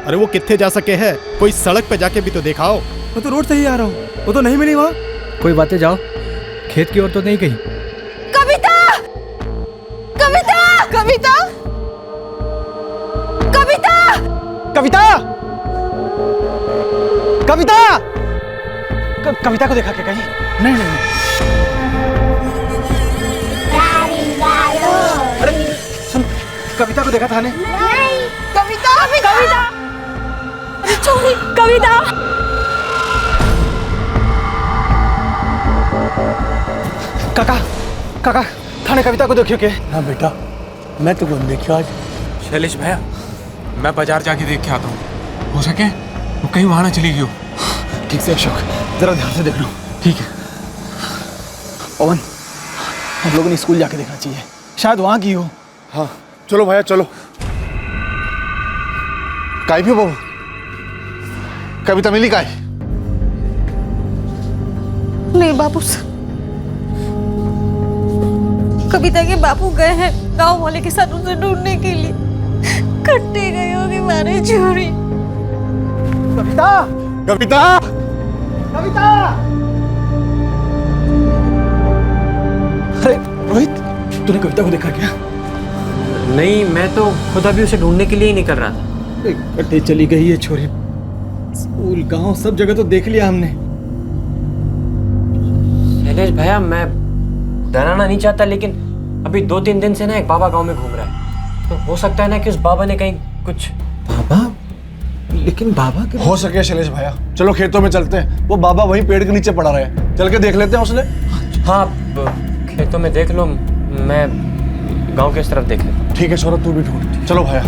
अरे वो कितने जा सके है, कोई सड़क पे जाके भी तो दिखाओ। मैं तो रोड से ही आ रहा हूँ, वो तो नहीं मिली वहाँ। कोई बातें जाओ, खेत की ओर तो नहीं गई। कविता, कविता, कविता, कविता, कविता, कविता, कविता को देखा क्या कहीं? नहीं नहीं नहीं। अरे सुन, कविता को देखा था ने? कविता, कविता, छोड़ी, कविता। काका, काका, थाने कविता को देखियो क्या? ना बेटा, मैं तो कौन देखियो आज। शैलेश भैया, मैं बाजार जाके देख के आता हूँ। हो सके वो कहीं वहां ना चली गई हो। ठीक से अशोक, जरा ध्यान से देख लो। ठीक है। पवन, हम लोगों ने स्कूल जाके देखना चाहिए, शायद वहां की हो। हाँ चलो भैया चलो। काय भी बाबू, कविता मिली काय? नहीं बापू, कविता के बापू गए हैं गांव वाले के साथ उसे ढूंढने के लिए। कट्टे गए होंगे मारे चोरी। कविता, कविता, कविता। अरे रोहित, तूने कविता को देखा क्या? नहीं, मैं तो खुद अभी उसे ढूंढने के लिए ही निकल रहा था। कट्टे चली गई है छोरी। स्कूल, गांव, सब जगह तो देख लिया हमने। शैलेश भैया, मैं डराना नहीं चाहता, लेकिन अभी 2-3 दिन से ना एक बाबा गांव में घूम रहा है, तो हो सकता है ना कि उस बाबा ने कहीं कुछ। बाबा? लेकिन बाबा के हो सके शैलेश भैया, चलो खेतों में चलते हैं। वो बाबा वहीं पेड़ के नीचे पड़ा रहे, चल के देख लेते हैं उसने। हाँ, खेतों में देख लो, मैं गांव के इस तरफ देख लेता हूँ। ठीक है सौरभ, तू भी ढूंढ। चलो भैया।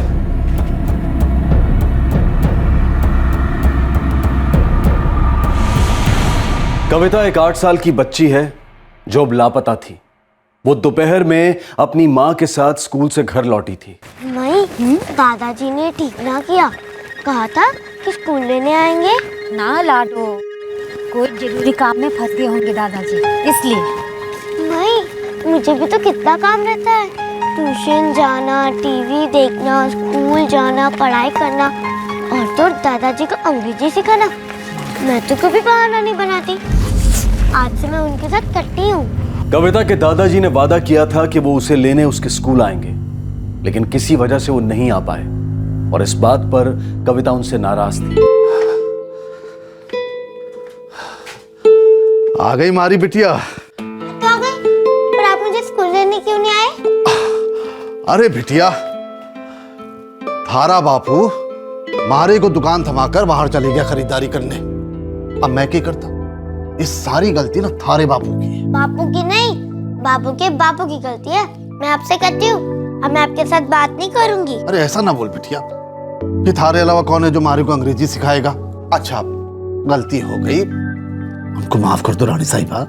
कविता एक 8 साल की बच्ची है जो अब लापता थी। वो दोपहर में अपनी माँ के साथ स्कूल से घर लौटी थी। नहीं, दादाजी ने ठीक ना किया, कहा था कि स्कूल लेने आएंगे। ना लाडो, कोई जरूरी काम में फंस गए होंगे दादाजी, इसलिए। नहीं, मुझे भी तो कितना काम रहता है, ट्यूशन जाना, टीवी देखना, स्कूल जाना, पढ़ाई करना, और तो दादाजी को अंग्रेजी सिखाना। मैं तो कभी बहाना नहीं बनाती। आज से मैं उनके साथ कट्टी हूँ। कविता के दादाजी ने वादा किया था कि वो उसे लेने उसके स्कूल आएंगे, लेकिन किसी वजह से वो नहीं आ पाए और इस बात पर कविता उनसे नाराज थी। आ गई मारी बिटिया। तो आ गई, पर आप मुझे स्कूल लेने क्यों नहीं आए? अरे बिटिया, थारा बापू मारे को दुकान थमाकर बाहर चले गया खरीदारी करने। अब मैं क्या करता? इस सारी गलती ना थारे बापू की है। बापू की नहीं, बापू के बापू की गलती है। मैं आपसे कहती हूँ, अब मैं आपके साथ बात नहीं करूंगी। अरे ऐसा ना बोल बिटिया, फिर थारे अलावा कौन है जो मारे को अंग्रेजी सिखाएगा? अच्छा, गलती हो गई, हमको माफ कर दो रानी साहिबा।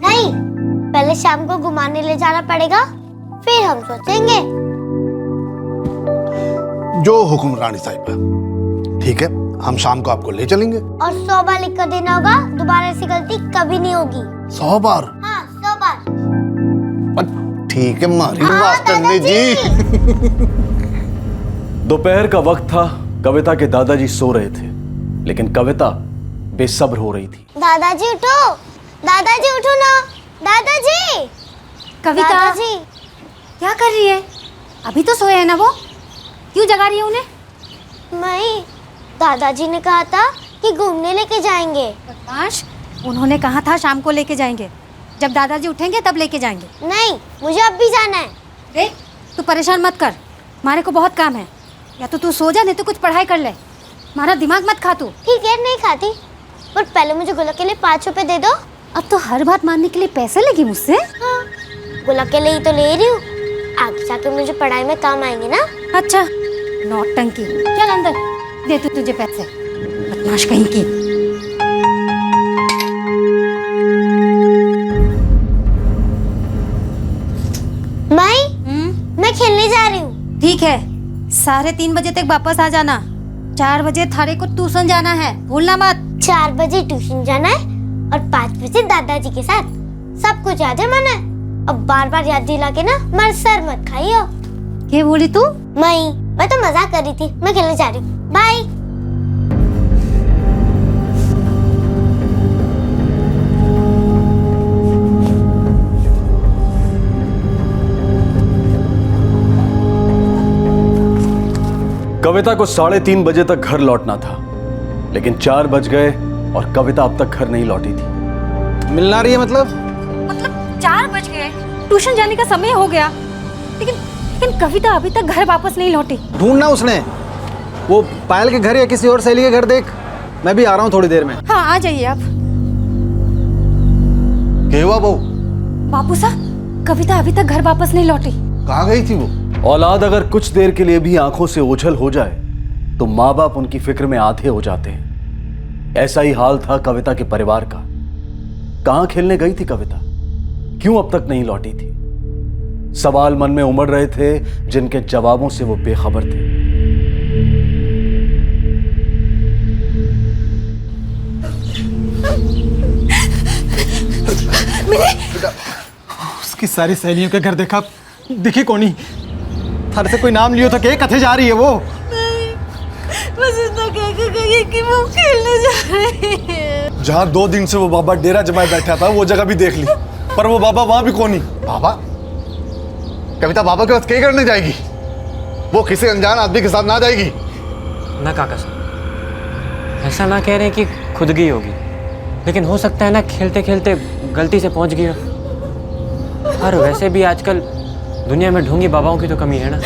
नहीं, पहले शाम को घुमाने ले जाना पड़ेगा, फिर हम सोचेंगे। जो हुक्म रानी साहिबा। ठीक है, हम शाम को आपको ले चलेंगे। और 100 बार लिख कर देना होगा, दोबारा ऐसी गलती कभी नहीं होगी। 100 बार? हाँ, 100 बार। ठीक है मारी मास्टरनी जी। दोपहर का वक्त था, कविता के दादाजी सो रहे थे, लेकिन कविता बेसब्र हो रही थी। दादाजी उठो, दादाजी उठो ना, दादाजी। कविता, दादाजी क्या कर रही है? अभी तो सोए है ना वो, क्यों जगा रही है उन्हें? नहीं, दादाजी ने कहा था कि घूमने लेके जाएंगे। बदमाश, उन्होंने कहा था शाम को लेके जाएंगे, जब दादाजी उठेंगे तब लेके जाएंगे। नहीं, मुझे अब भी जाना है। देख, तू परेशान मत कर, मारे को बहुत काम है, या तो तू सो जा, नहीं तो कुछ पढ़ाई कर ले। मारा दिमाग मत खा तू। ठीक है, नहीं खाती, पर पहले मुझे गुलाब के लिए 5 रुपए दे दो। अब तो हर बात मानने के लिए पैसे लेगी मुझसे? हाँ, गुलाब के लिए ही तो ले रही हूँ, आगे जाकर मुझे पढ़ाई में काम आएंगे ना। अच्छा, नौटंकी, चल अंदर, दे तू तुझे पैसे, बदमाश कहीं की। मैं खेलने जा रही हूँ। ठीक है, 3:30 बजे तक वापस आ जाना। 4 बजे थारे को ट्यूशन जाना है, भूलना मत। 4 बजे ट्यूशन जाना है और 5 बजे दादाजी के साथ। सब कुछ याद है मैंने। अब बार बार याद दिला के ना मेरा सर मत खाइयो। क्या बोली तू? मैं मैं तो मजाक कर रही थी, मैं खेलने जा रही हूँ, बाय। कविता को 3:30 बजे तक घर लौटना था, लेकिन 4 बज गए और कविता अब तक घर नहीं लौटी थी। मिलना रही है मतलब? 4 बज गए, ट्यूशन जाने का समय हो गया, लेकिन कविता अभी तक घर वापस नहीं लौटी। ढूंढना उसने, वो पायल के घर या किसी और सहेली के घर देख। मैं भी आ रहा हूँ थोड़ी देर में। हाँ आ जाइए आप। क्या हुआ बहू? बापू साहब, कविता अभी तक घर वापस नहीं लौटी। कहाँ गई थी वो? औलाद अगर कुछ देर के लिए भी आंखों से ओझल हो जाए तो माँ बाप उनकी फिक्र में आधे हो जाते हैं। ऐसा ही हाल था कविता के परिवार का। कहां खेलने गई थी कविता? क्यों अब तक नहीं लौटी थी? सवाल मन में उमड़ रहे थे जिनके जवाबों से वो बेखबर थे। उसकी सारी सहेलियों के घर देखा, दिखी कोनी। थारे से कोई नाम लियो था, कथे जा रही है वो? बस इतना कह के गई कि वो खेलने जा रही है। जहाँ 2 दिन से वो बाबा डेरा जमाए बैठा था वो जगह भी देख ली, पर वो बाबा वहां भी कौन ही। बाबा? कविता बाबा के पास क्या करने जाएगी? वो किसी अनजान आदमी के साथ ना जाएगी। ना काका साहब, ऐसा ना कह रहे हैं कि खुद गई होगी, लेकिन हो सकता है ना खेलते खेलते गलती से पहुंच गई हो। और वैसे भी आजकल दुनिया में ढोंगी बाबाओं की तो कमी है ना।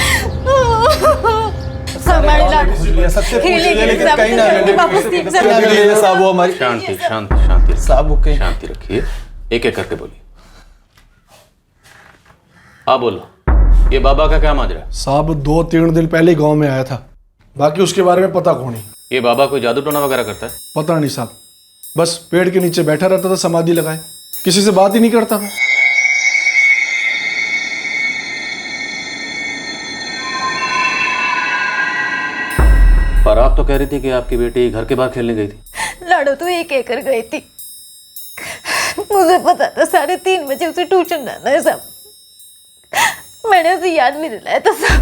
हमारे लाडू खेलेंगे सब, वापस टीम से साहब वो हमारी। शांति शांति शांति साहब ओके, शांति रखिए, एक एक करके बोलिए। हाँ बोलो, ये बाबा का क्या माजरा? साहब 2-3 दिन पहले गांव में आया था, बाकी उसके बारे में पता कौन ही। ये बाबा कोई जादू टोना वगैरह करता है? पता नहीं साहब, बस पेड़ के नीचे बैठा रहता था समाधि लगाए, किसी से बात ही नहीं करता था। पर आप तो कह रही थी कि आपकी बेटी घर के बाहर खेलने गई थी। लाडो तो ये कहकर गई थी, मुझे पता था 3:30 बजे उसे ट्यूशन जाना है सब। मैंने उसे याद नहीं दिलाया था सब।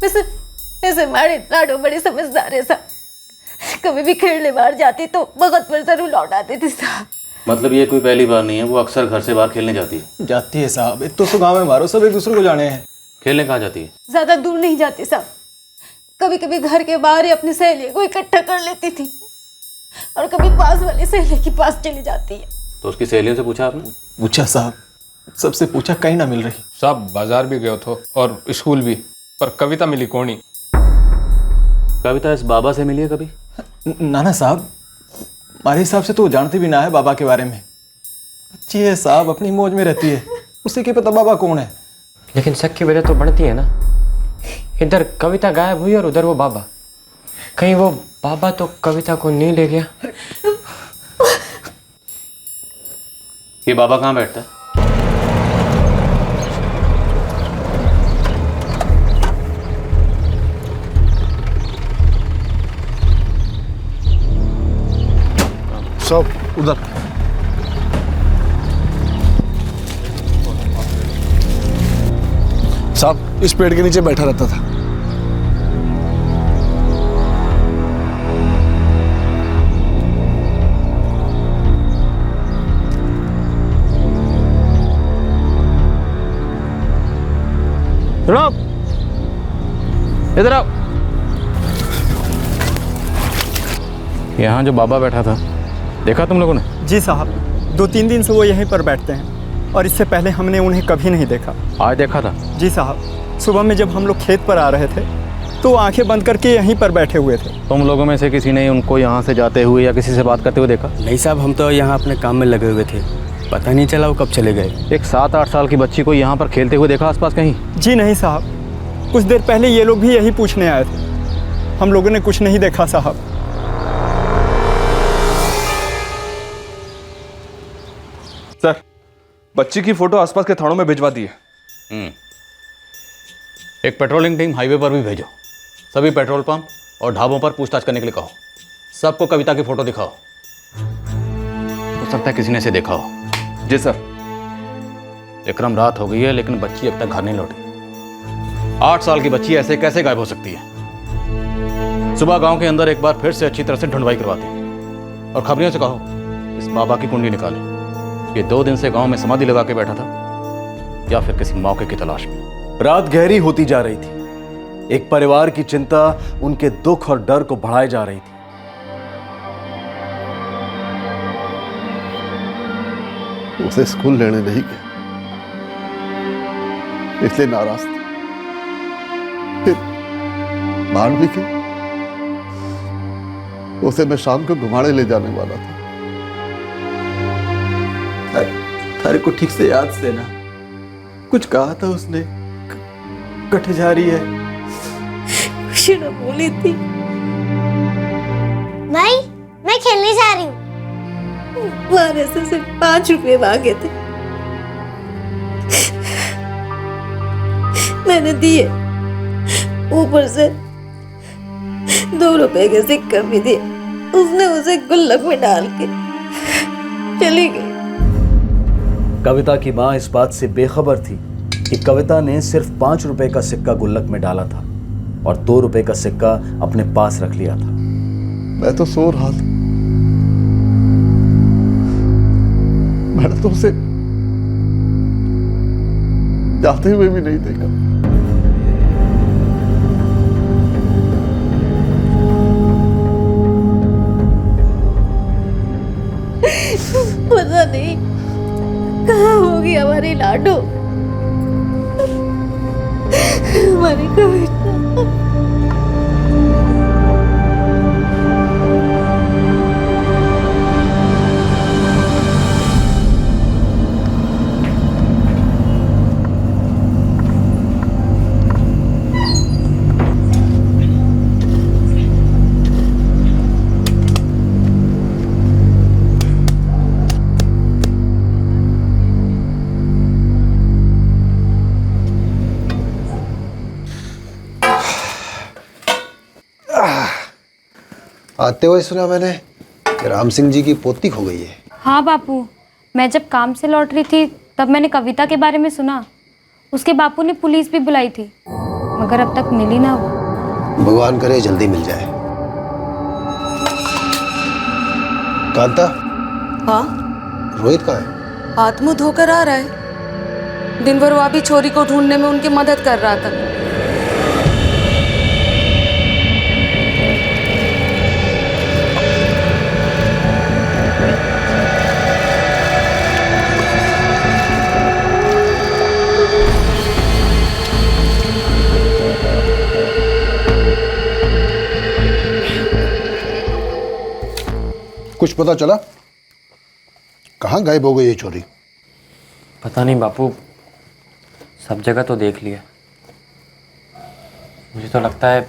वैसे हमारे लाडो बड़े समझदार है सब। कभी भी खेलने बाहर जाती तो वक्त पर जरूर लौट आती थी साहब। मतलब ये कोई पहली बार नहीं है, वो अक्सर घर से बाहर खेलने जाती है। जाती है साहब, एक तो गाँव में मारो सब एक दूसरे को जाने हैं। खेलने कहाँ जाती है? ज्यादा दूर नहीं जाती साहब, कभी कभी घर के बाहर ही अपनी सहेलियों को इकट्ठा कर लेती थी, और कभी पास वाली सहेली के पास चली जाती है। तो उसकी सहेलियों से पूछा आपने? पूछा साहब, सबसे पूछा, कहीं ना मिल रही। सब बाजार भी गए थे और स्कूल भी, पर कविता मिली कौन ही। कविता इस बाबा से मिली है कभी? ना साहब, हमारे हिसाब से तो जानती भी ना है बाबा के बारे में। अच्छी है साहब, अपनी मौज में रहती है, उसे क्या पता बाबा कौन है। लेकिन शक की वजह तो बढ़ती है ना। इधर कविता गायब हुई और उधर वो बाबा। कहीं वो बाबा तो कविता को नहीं ले गया? ये बाबा कहाँ बैठता है? सब उधर। साहब इस पेड़ के नीचे बैठा रहता था। इधर आओ। यहाँ जो बाबा बैठा था देखा तुम लोगों ने? जी साहब, 2-3 दिन से वो यहीं पर बैठते हैं और इससे पहले हमने उन्हें कभी नहीं देखा। आज देखा था? जी साहब, सुबह में जब हम लोग खेत पर आ रहे थे तो आंखें बंद करके यहीं पर बैठे हुए थे। तुम लोगों में से किसी ने उनको यहाँ से जाते हुए या किसी से बात करते हुए देखा? नहीं साहब, हम तो यहाँ अपने काम में लगे हुए थे, पता नहीं चला वो कब चले गए। एक 7-8 साल की बच्ची को यहाँ पर खेलते हुए देखा आसपास कहीं? जी नहीं साहब, कुछ देर पहले ये लोग भी यही पूछने आए थे, हम लोगों ने कुछ नहीं देखा साहब। सर, बच्ची की फोटो आसपास के थानों में भिजवा दी है। एक पेट्रोलिंग टीम हाईवे पर भी भेजो। सभी पेट्रोल पंप और ढाबों पर पूछताछ करने के लिए कहो। सबको कविता की फोटो दिखाओ। हो सकता है किसी ने इसे देखा हो। जी सर। विक्रम, रात हो गई है लेकिन बच्ची अब तक घर नहीं लौटी। 8 साल की बच्ची ऐसे कैसे गायब हो सकती है? सुबह गांव के अंदर एक बार फिर से अच्छी तरह से ढूंढवाई करवाते हैं और खबरियों से कहो इस बाबा की कुंडली निकाले। ये 2 दिन से गांव में समाधि लगा के बैठा था या फिर किसी मौके की तलाश में। रात गहरी होती जा रही थी। एक परिवार की चिंता उनके दुख और डर को बढ़ाए जा रही थी। उसे स्कूल लेने नहीं गए, इसलिए नाराज थे। फिर मान भी गई। उसे मैं शाम को घुमाने ले जाने वाला था। थारे को ठीक से याद से ना कुछ कहा था उसने, कट जा रही है। खुशी ना बोली थी भाई मैं खेलने जा रही हूँ। मारे से सिर्फ 5 रुपए मांगे थे, मैंने दिए, ऊपर से 2 रुपए के सिक्के भी दिए। उसने उसे गुल्लक में डाल के चली गई। कविता की मां इस बात से बेखबर थी कि कविता ने सिर्फ 5 रुपए का सिक्का गुल्लक में डाला था और 2 रुपए का सिक्का अपने पास रख लिया था। मैं तो सो रहा था, मैंने तो उसे जाते हुए भी नहीं देखा। पता नहीं कहाँ होगी हमारी लाडो, हमारी कविता। आते हुए सुना मैंने कि राम सिंह जी की पोती खो गई है। हाँ बापू, मैं जब काम से लौट रही थी तब मैंने कविता के बारे में सुना। उसके बापू ने पुलिस भी बुलाई थी मगर अब तक मिली ना वो। भगवान करे जल्दी मिल जाए। कांता। हाँ रोहित कहाँ है? हाथ मुंह धोकर आ रहा है। दिन भर वो अभी छोरी को ढूंढने में उनकी मदद कर रहा था। कुछ पता चला? कहाँ गायब हो गई ये चोरी? पता नहीं बापू, सब जगह तो देख लिया। मुझे तो लगता है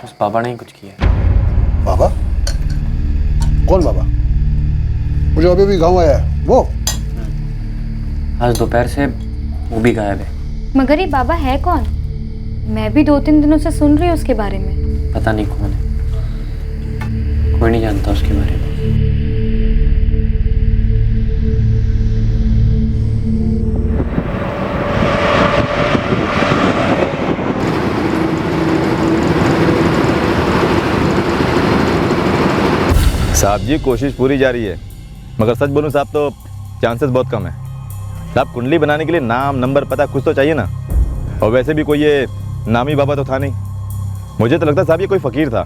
उस बाबा ने ही कुछ किया है। बाबा? कौन बाबा? मुझे अभी भी गाँव आया है वो? आज दोपहर से वो भी गायब है। मगर ये बाबा है कौन? मैं भी 2-3 दिनों से सुन रही हूँ उसके बारे में। पता नहीं कौन है, कोई नहीं जानता उसके बारे में। साहब जी कोशिश पूरी जारी है, मगर सच बोलूं साहब तो चांसेस बहुत कम है। साहब कुंडली बनाने के लिए नाम नंबर पता कुछ तो चाहिए ना, और वैसे भी कोई ये नामी बाबा तो था नहीं। मुझे तो लगता साहब ये कोई फकीर था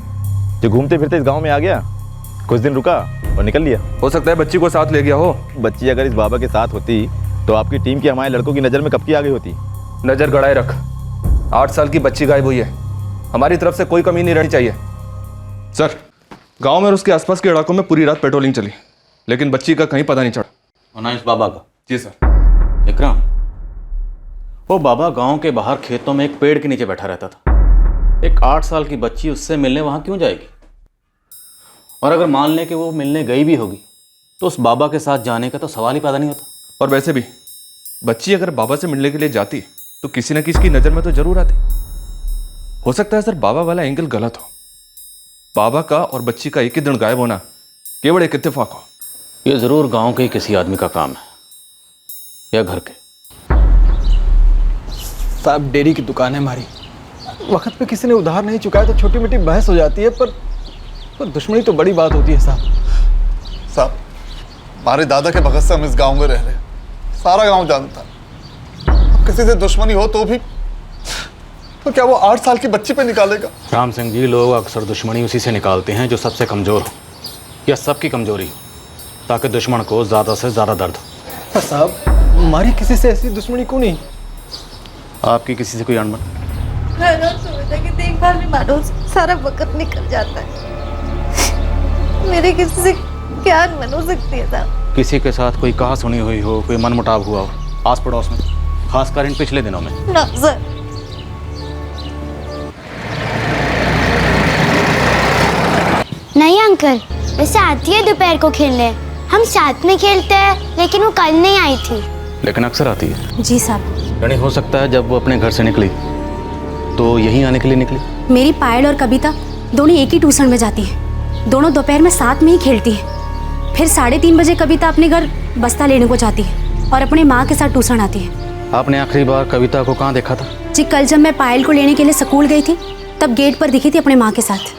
जो घूमते फिरते इस गांव में आ गया, कुछ दिन रुका और निकल लिया। हो सकता है बच्ची को साथ ले गया हो। बच्ची अगर इस बाबा के साथ होती तो आपकी टीम की हमारे लड़कों की नज़र में कब की आ गई होती। नज़र गड़ाए रख, 8 साल की बच्ची गायब हुई है, हमारी तरफ से कोई कमी नहीं रहनी चाहिए। सर, गांव में और उसके आसपास के इलाकों में पूरी रात पेट्रोलिंग चली, लेकिन बच्ची का कहीं पता नहीं चढ़ा। और ना इस बाबा का। जी सर। विक्रम, वो बाबा गांव के बाहर खेतों में एक पेड़ के नीचे बैठा रहता था। एक 8 साल की बच्ची उससे मिलने वहां क्यों जाएगी? और अगर मान लें कि वो मिलने गई भी होगी तो उस बाबा के साथ जाने का तो सवाल ही पैदा नहीं होता। और वैसे भी बच्ची अगर बाबा से मिलने के लिए जाती तो किसी न किसी की नज़र में तो जरूर आती। हो सकता है सर बाबा वाला एंगल गलत हो। बाबा का और बच्ची का एक ही दिन गायब होना केवल एक इत्तेफाक हो। ये जरूर गांव के किसी आदमी का काम है या घर के। साहब डेयरी की दुकान है हमारी, वक्त पे किसी ने उधार नहीं चुकाया तो छोटी मोटी बहस हो जाती है, पर दुश्मनी तो बड़ी बात होती है साहब। साहब, हमारे दादा के भगत से हम इस गांव में रह रहे हैं, सारा गांव जानता है। अब किसी से दुश्मनी हो तो क्या वो 8 साल की बच्ची पे निकालेगा? राम सिंह जी, लोग अक्सर दुश्मनी उसी से निकालते हैं जो सबसे कमज़ोर हो या सबकी कमजोरी हो, ताकि दुश्मन को ज़्यादा से ज़्यादा दर्द हो। पर साहब, हमारी किसी से ऐसी दुश्मनी क्यों नहीं? आपकी किसी से कोई अनबन? की देखभाल में मानो सारा वक्त निकल जाता है। मेरे किसी से क्या अनबन हो सकती है साहब? किसी के साथ कोई कहा सुनी हुई हो, कोई मनमुटाव हुआ हो आस पड़ोस में, खासकर इन पिछले दिनों में? ना सर। नहीं अंकल, वैसे आती है दोपहर को खेलने, हम साथ में खेलते हैं, लेकिन वो कल नहीं आई थी। लेकिन अक्सर आती है। जी साहब। यानी हो सकता है जब वो अपने घर से निकली तो यहीं आने के लिए निकली। मेरी पायल और कविता दोनों एक ही ट्यूशन में जाती हैं, दोनों दोपहर में साथ में ही खेलती हैं। फिर 3:30 बजे कविता अपने घर बस्ता लेने को जाती है और अपने माँ के साथ ट्यूशन आती है। आपने आखिरी बार कविता को कहाँ देखा था? जी, कल जब मैं पायल को लेने के लिए स्कूल गई थी तब गेट पर दिखी थी अपने माँ के साथ।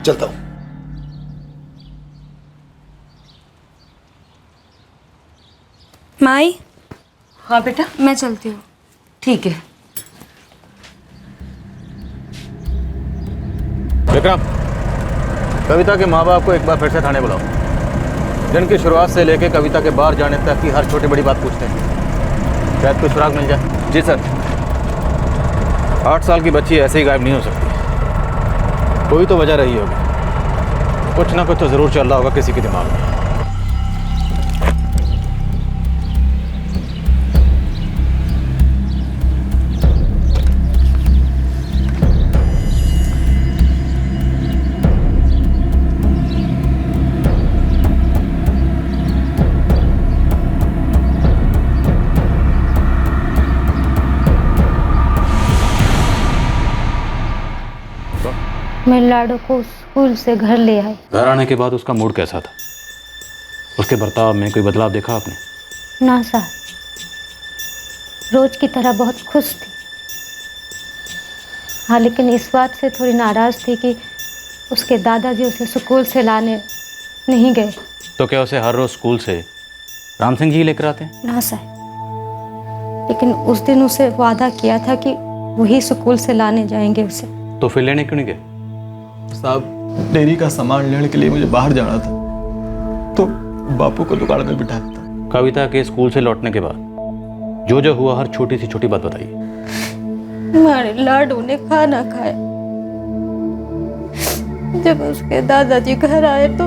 चलता हूँ। माई। हाँ बेटा, मैं चलती हूँ। ठीक है। विक्रम, कविता के माँ बाप को एक बार फिर से थाने बुलाओ। दिन की शुरुआत से लेकर कविता के बाहर जाने तक की हर छोटी बड़ी बात पूछते हैं, शायद कोई सुराग मिल जाए। जी सर। 8 साल की बच्ची ऐसे ही गायब नहीं हो सकती, कोई तो वजह रही होगी, कुछ ना कुछ तो जरूर चल रहा होगा किसी के दिमाग में। मैं लाडो को स्कूल से घर ले आई। घर आने के बाद उसका मूड कैसा था? उसके बर्ताव में कोई बदलाव देखा आपने? ना साहब, रोज की तरह बहुत खुश थी। हाँ, लेकिन इस बात से थोड़ी नाराज थी कि उसके दादाजी उसे स्कूल से लाने नहीं गए। तो क्या उसे हर रोज स्कूल से राम सिंह जी लेकर आते हैं? ना साहब, लेकिन उस दिन उसे वादा किया था कि वही स्कूल से लाने जाएंगे उसे। तो फिर लेने क्यों नहीं गए? साहब, डेयरी का सामान लेने के लिए मुझे बाहर जाना था, तो बापू को दुकान में बिठाया था। कविता के स्कूल से लौटने के बाद जो हुआ हर छोटी सी छोटी बात बताइए। हमारे लाडू ने खाना खाया। जब उसके दादाजी घर आए तो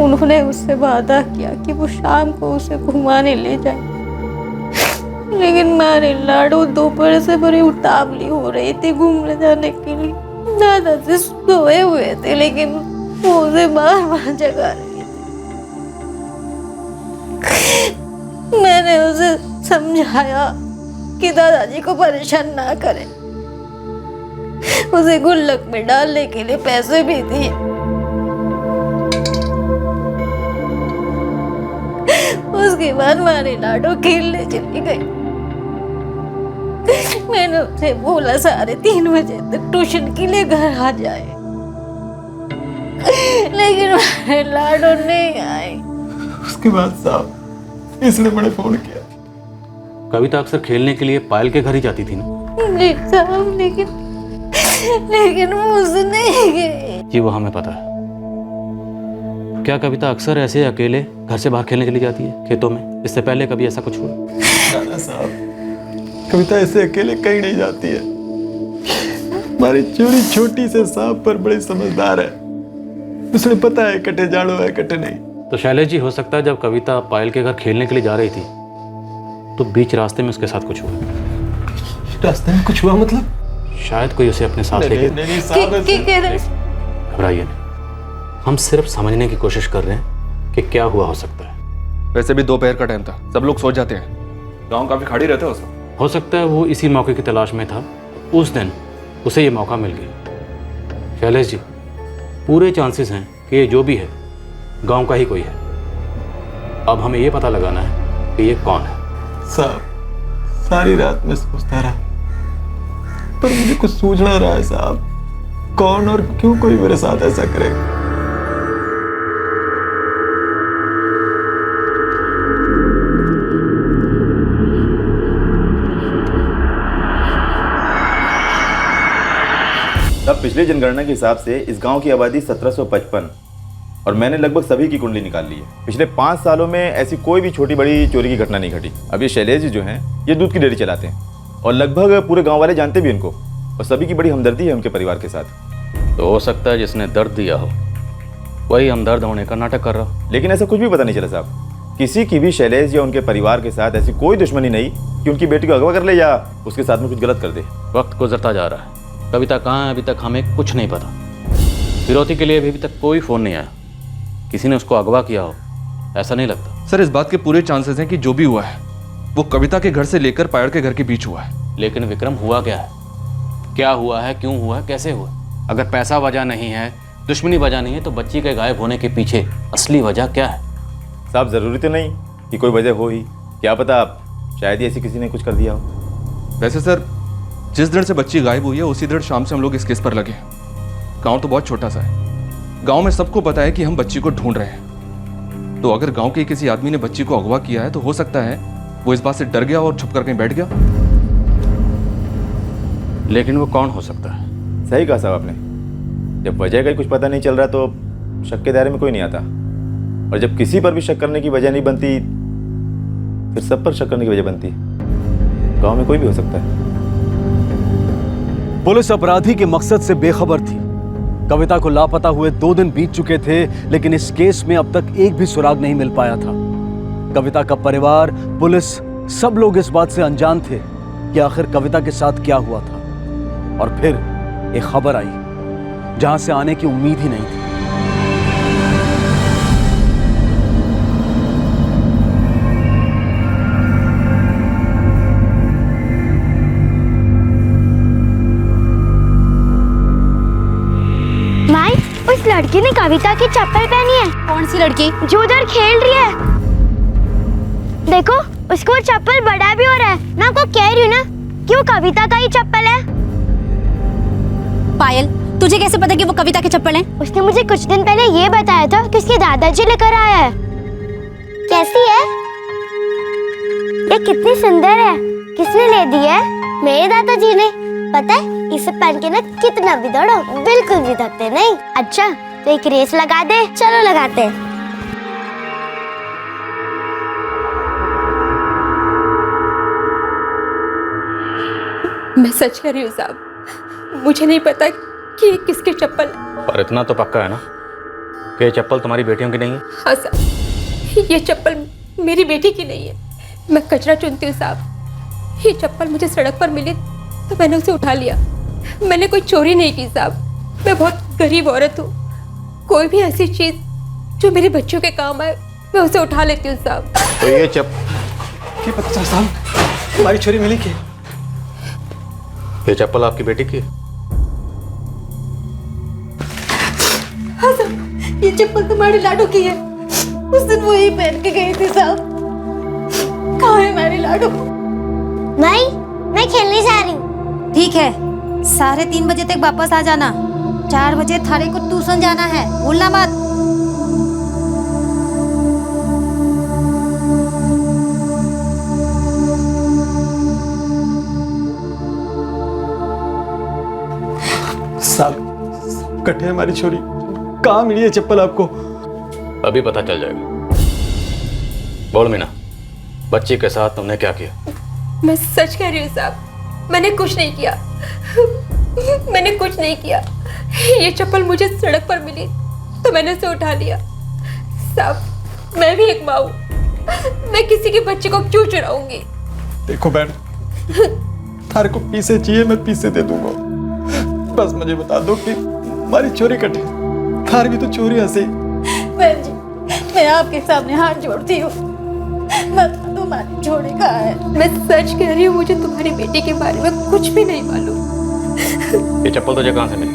उन्होंने उससे वादा किया कि वो शाम को उसे घुमाने ले जाए, लेकिन हमारे लाडू दोपहर से बड़ी उतावली हो रही थी घूमने जाने के लिए। दादाजी सोए हुए थे, लेकिन वो उसे बार बार जगा रही थी। मैंने उसे समझाया कि दादाजी को परेशान ना करें, उसे गुल्लक में डालने के लिए पैसे भी दिए। उसके बाद हमारी लाडो खेलने चली गई। मैंने उसे बोला 3:30 बजे तक ट्यूशन के लिए घर आ जाए, लेकिन हमारे लाडो नहीं आए। उसके बाद साहब इसने बड़े फोन किया। कविता अक्सर खेलने के लिए पायल के घर ही जाती थी ना? जी साहब, लेकिन वो उससे नहीं गए। जी वो हमें पता है। क्या कविता अक्सर ऐसे अकेले घर से बाहर खेलने के लिए जाती है खेतों में? इससे पहले कभी ऐसा कुछ हुआ? दादा साहब, कविता ऐसे अकेले कहीं नहीं जाती है। हमारी चोरी छोटी से सांप पर बड़ी समझदार है, उसे पता है कटे जाड़ो है कटे नहीं। तो शैलेश जी, हो सकता है जब कविता पायल के घर खेलने के लिए जा रही थी तो बीच रास्ते में उसके साथ कुछ हुआ। रास्ते में कुछ हुआ मतलब? शायद कोई उसे अपने साथ लेके घबराइए नहीं, हम सिर्फ समझने की कोशिश कर रहे हैं कि क्या हुआ हो सकता है। वैसे भी दोपहर का टाइम था, सब लोग सो जाते हैं, गांव काफी खाली रहता है उस वक्त। हो सकता है वो इसी मौके की तलाश में था, उस दिन उसे ये मौका मिल गया। शैलेश जी, पूरे चांसेस हैं कि ये जो भी है गांव का ही कोई है। अब हमें ये पता लगाना है कि ये कौन है। साहब, सारी रात में सोचता रहा पर मुझे कुछ सूझ ना रहा है साहब, कौन और क्यों कोई मेरे साथ ऐसा करेगा। तब पिछले जनगणना के हिसाब से इस गांव की आबादी 1755 और मैंने लगभग सभी की कुंडली निकाल ली है। पिछले 5 सालों में ऐसी कोई भी छोटी बड़ी चोरी की घटना नहीं घटी। अब ये शैलेश जी जो हैं, ये दूध की डेयरी चलाते हैं और लगभग पूरे गांव वाले जानते भी इनको, और सभी की बड़ी हमदर्दी है उनके परिवार के साथ। तो हो सकता है जिसने दर्द दिया हो वही हमदर्द होने का नाटक कर रहा हो। लेकिन ऐसा कुछ भी पता नहीं चला साहब, किसी की भी शैलेश या उनके परिवार के साथ ऐसी कोई दुश्मनी नहीं कि उनकी बेटी को अगवा कर ले या उसके साथ में कुछ गलत कर दे। वक्त गुजरता जा रहा है, कविता कहाँ है अभी तक हमें कुछ नहीं पता। फिरौती के लिए अभी तक कोई फ़ोन नहीं आया, किसी ने उसको अगवा किया हो ऐसा नहीं लगता। सर, इस बात के पूरे चांसेस हैं कि जो भी हुआ है वो कविता के घर से लेकर पायल के घर के बीच हुआ है। लेकिन विक्रम, हुआ क्या है, क्या हुआ है, क्यों हुआ है, कैसे हुआ? अगर पैसा वजह नहीं है, दुश्मनी वजह नहीं है, तो बच्ची के गायब होने के पीछे असली वजह क्या है? साहब, ज़रूरी तो नहीं कि कोई वजह हो ही, क्या पता आप शायद ही ऐसी किसी ने कुछ कर दिया हो। वैसे सर, जिस दिन से बच्ची गायब हुई है उसी दिन शाम से हम लोग इस केस पर लगे हैं। गांव तो बहुत छोटा सा है, गांव में सबको पता है कि हम बच्ची को ढूंढ रहे हैं। तो अगर गांव के किसी आदमी ने बच्ची को अगवा किया है तो हो सकता है वो इस बात से डर गया और छुप कर कहीं बैठ गया। लेकिन वो कौन हो सकता है? सही कहा साहब आपने, जब वजह का ही कुछ पता नहीं चल रहा तो शक के दायरे में कोई नहीं आता, और जब किसी पर भी शक करने की वजह नहीं बनती फिर सब पर शक करने की वजह बनती। गांव में कोई भी हो सकता है। पुलिस अपराधी के मकसद से बेखबर थी। कविता को लापता हुए 2 दिन बीत चुके थे, लेकिन इस केस में अब तक एक भी सुराग नहीं मिल पाया था। कविता का परिवार, पुलिस, सब लोग इस बात से अनजान थे कि आखिर कविता के साथ क्या हुआ था। और फिर एक खबर आई जहां से आने की उम्मीद ही नहीं थी। माई, उस लड़की ने कविता की चप्पल पहनी है। कौन सी लड़की? जो उधर खेल रही है। देखो, उसको चप्पल बड़ा भी हो रहा है। मैं आपको कह रही हूँ ना कि वो कविता का ही चप्पल है। पायल, तुझे कैसे पता कि वो कविता के चप्पल हैं? उसने मुझे कुछ दिन पहले ये बताया था कि उसके दादाजी लेकर आया है। कैसी है? ये कितनी सुंदर है। किसने ले दी है? मेरे दादाजी ने। पता है, इसे पहन के ना कितना भी दौड़ो बिल्कुल भी थकते नहीं। अच्छा, तो एक रेस लगा दे। चलो लगाते हैं। मैं सच कह रही हूँ साहब, मुझे नहीं पता कि ये किसके चप्पल। और इतना तो पक्का है ना कि ये चप्पल तुम्हारी बेटियों की नहीं है? हाँ साहब, ये चप्पल मेरी बेटी की नहीं है। मैं कचरा चुनती हूँ साहब। ये चप्पल मुझे सड़क पर मिली तो मैंने उसे उठा लिया। मैंने कोई चोरी नहीं की साहब। मैं बहुत गरीब औरत हूँ। कोई भी ऐसी चीज़ जो मेरे बच्चों के काम आए मैं उसे उठा लेती हूँ साहब। तो ये चप्पल क्या पता साहब, हमारी चोरी मिली क्या? ये चप्पल आपकी बेटी की है? हाँ साहब, ये चप्पल तुम्हारे लाडू की है। उस दिन वो ही पहन के गई थी साहब। कहाँ है हमारी लाडू? माई, मैं खेलने जा रही हूँ। ठीक है, 3:30 बजे तक वापस आ जाना। 4 बजे थारे को ट्यूशन जाना है, भूलना मत। साहब, कटे हमारी छोरी, कहाँ मिली है चप्पल आपको? अभी पता चल जाएगा। बोल मीना, बच्ची के साथ तुमने क्या किया? मैं सच कह रही हूँ साहब, मैंने कुछ नहीं किया। मैंने कुछ नहीं किया। ये चप्पल मुझे सड़क पर मिली तो मैंने उसे उठा लिया। साहब मैं भी एक माँ हूँ, मैं किसी के बच्चे को क्यों चुराऊंगी? देखो बहन, थारे को पीसे चाहिए मैं पीसे दे दूंगा, बस मुझे बता दो कि हमारी चोरी कटे, थारी भी तो चोरी हंसी। बहन जी, मैं आपके सामने हाथ जोड़ती हूँ, तुम्हारी चोरी कहाँ है? मैं सच कह रही हूँ, मुझे तुम्हारी बेटी के बारे में कुछ भी नहीं मालूम। ये चप्पल तुझे कहाँ से मिली?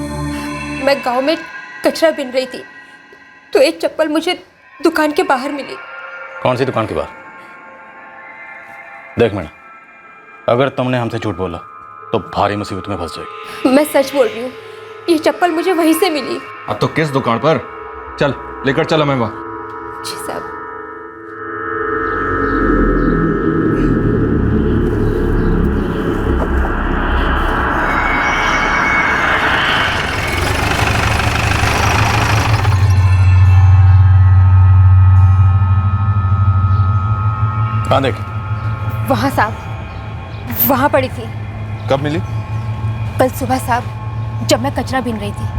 मैं गांव में कचरा बिन रही थी तो एक चप्पल मुझे दुकान के बाहर मिली। कौन सी दुकान के बाहर? देख मैडम, अगर तुमने हमसे झूठ बोला तो भारी मुसीबत में फंस जाएगी। मैं सच बोल रही हूँ, ये चप्पल मुझे वहीं से मिली। अब तो किस दुकान पर? चल लेकर चल हमें वहाँ। जी साहब। कहाँ देख? वहाँ साहब, वहाँ पड़ी थी। कब मिली? कल सुबह साहब, जब मैं कचरा बीन रही थी।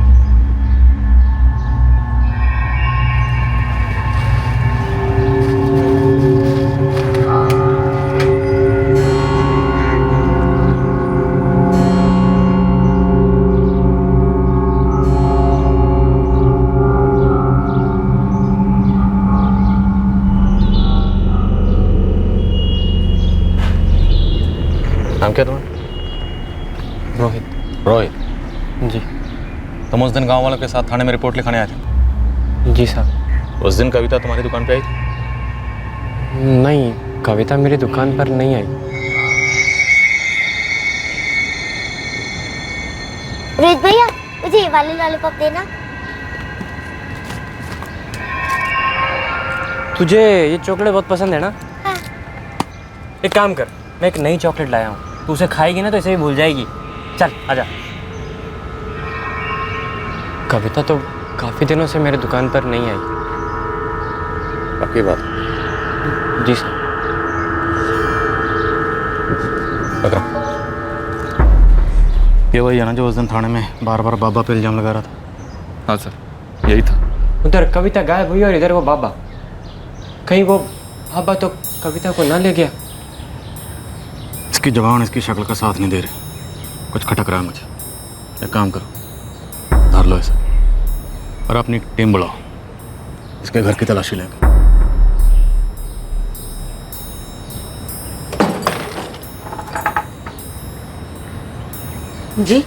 नाम क्या तुम्हारा? रोहित। रोहित जी। तुम उस दिन गांव वालों के साथ थाने में रिपोर्ट लिखाने आए थे? जी साहब। उस दिन कविता तुम्हारी दुकान पे आई थी? नहीं, कविता मेरी दुकान पर नहीं आई। रोहित भैया, मुझे ये वाले लॉलीपॉप देना। तुझे ये चॉकलेट बहुत पसंद है ना? हाँ। एक काम कर, मैं एक नई चॉकलेट लाया हूँ, तू उसे खाएगी ना तो इसे भी भूल जाएगी। चल आजा। कविता तो काफ़ी दिनों से मेरे दुकान पर नहीं आई। पक्की बात? जी सर। पकड़ो। ये वही है ना जो उस दिन थाने में बार बार बाबा पे इल्जाम लगा रहा था? हाँ सर, यही था। उधर कविता गायब हुई और इधर वो बाबा। कहीं वो बाबा तो कविता को ना ले गया? इसकी जबान इसकी शक्ल का साथ नहीं दे रही, कुछ खटक रहा है मुझे। एक काम करो, धर लो इसे और अपनी टीम बुलाओ, इसके घर की तलाशी लेंगे। जी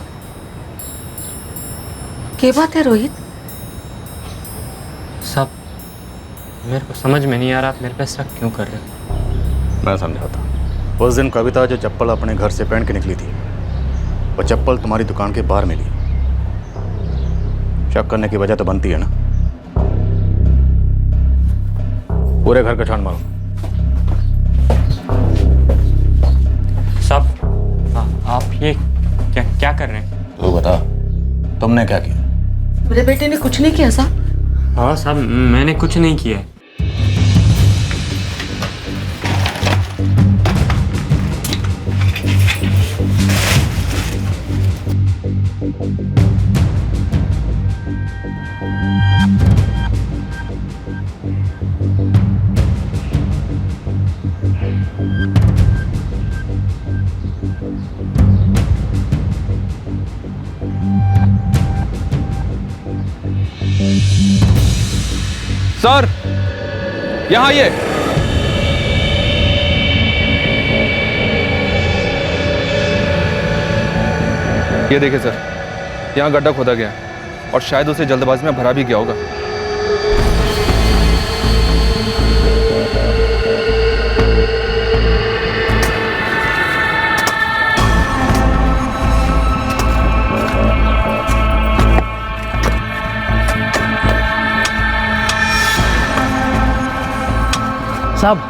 क्या बात है रोहित? सब मेरे को समझ में नहीं आ रहा, आप मेरे पे शक क्यों कर रहे हो? मैं समझाता। उस दिन कविता जो चप्पल अपने घर से पहन के निकली थी, वो चप्पल तुम्हारी दुकान के बाहर मिली। शक करने की वजह तो बनती है ना। पूरे घर का छान मारो। साहब, आप ये क्या कर रहे हैं? तू बता, तुमने क्या किया? मेरे बेटे ने कुछ नहीं किया साहब। हाँ साहब, मैंने कुछ नहीं किया है। सर, यहाँ आइए। ये देखिए सर, यहाँ गड्ढा खोदा गया और शायद उसे जल्दबाजी में भरा भी गया होगा। साहब,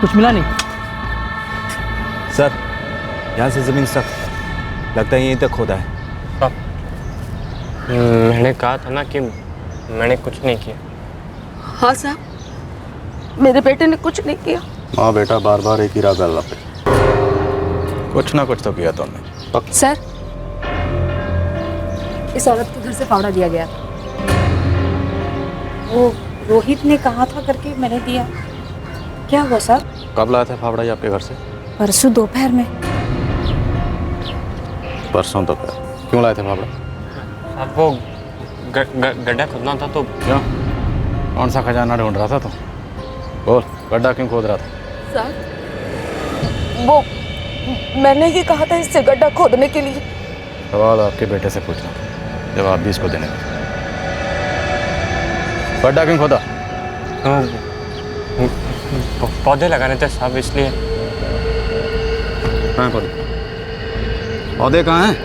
कुछ मिला नहीं? सर, यहाँ से जमीन सख्त, लगता है यहीं तक खोदा है। मैंने कहा था ना कि मैंने कुछ नहीं किया। हाँ साहब, मेरे बेटे ने कुछ नहीं किया। माँ बेटा बार बार एक ही राग गला पे। कुछ ना कुछ तो किया तुमने। सर, इस औरत के घर से फावड़ा दिया गया। वो रोहित ने कहा था करके मैंने दिया। क्या हुआ सर? कब लाया था फावड़ा ये आपके घर से? परसों दोपहर में। परसों दोपहर? क्यों लाए थे फावड़ा? अब वो गड्ढा खोदना था तो। क्यों? कौन सा खजाना ढूंढ रहा था तुम? बोल, गड्ढा क्यों खोद रहा था? सर, वो मैंने ही कहा था इससे गड्ढा खोदने के लिए। सवाल आपके बेटे से पूछना, जवाब भी इसको देने का। गड्ढा क्यों खोदा? पौधे लगाने थे साहब, इसलिए। कहाँ हैं पौधे? पौधे कहाँ हैं?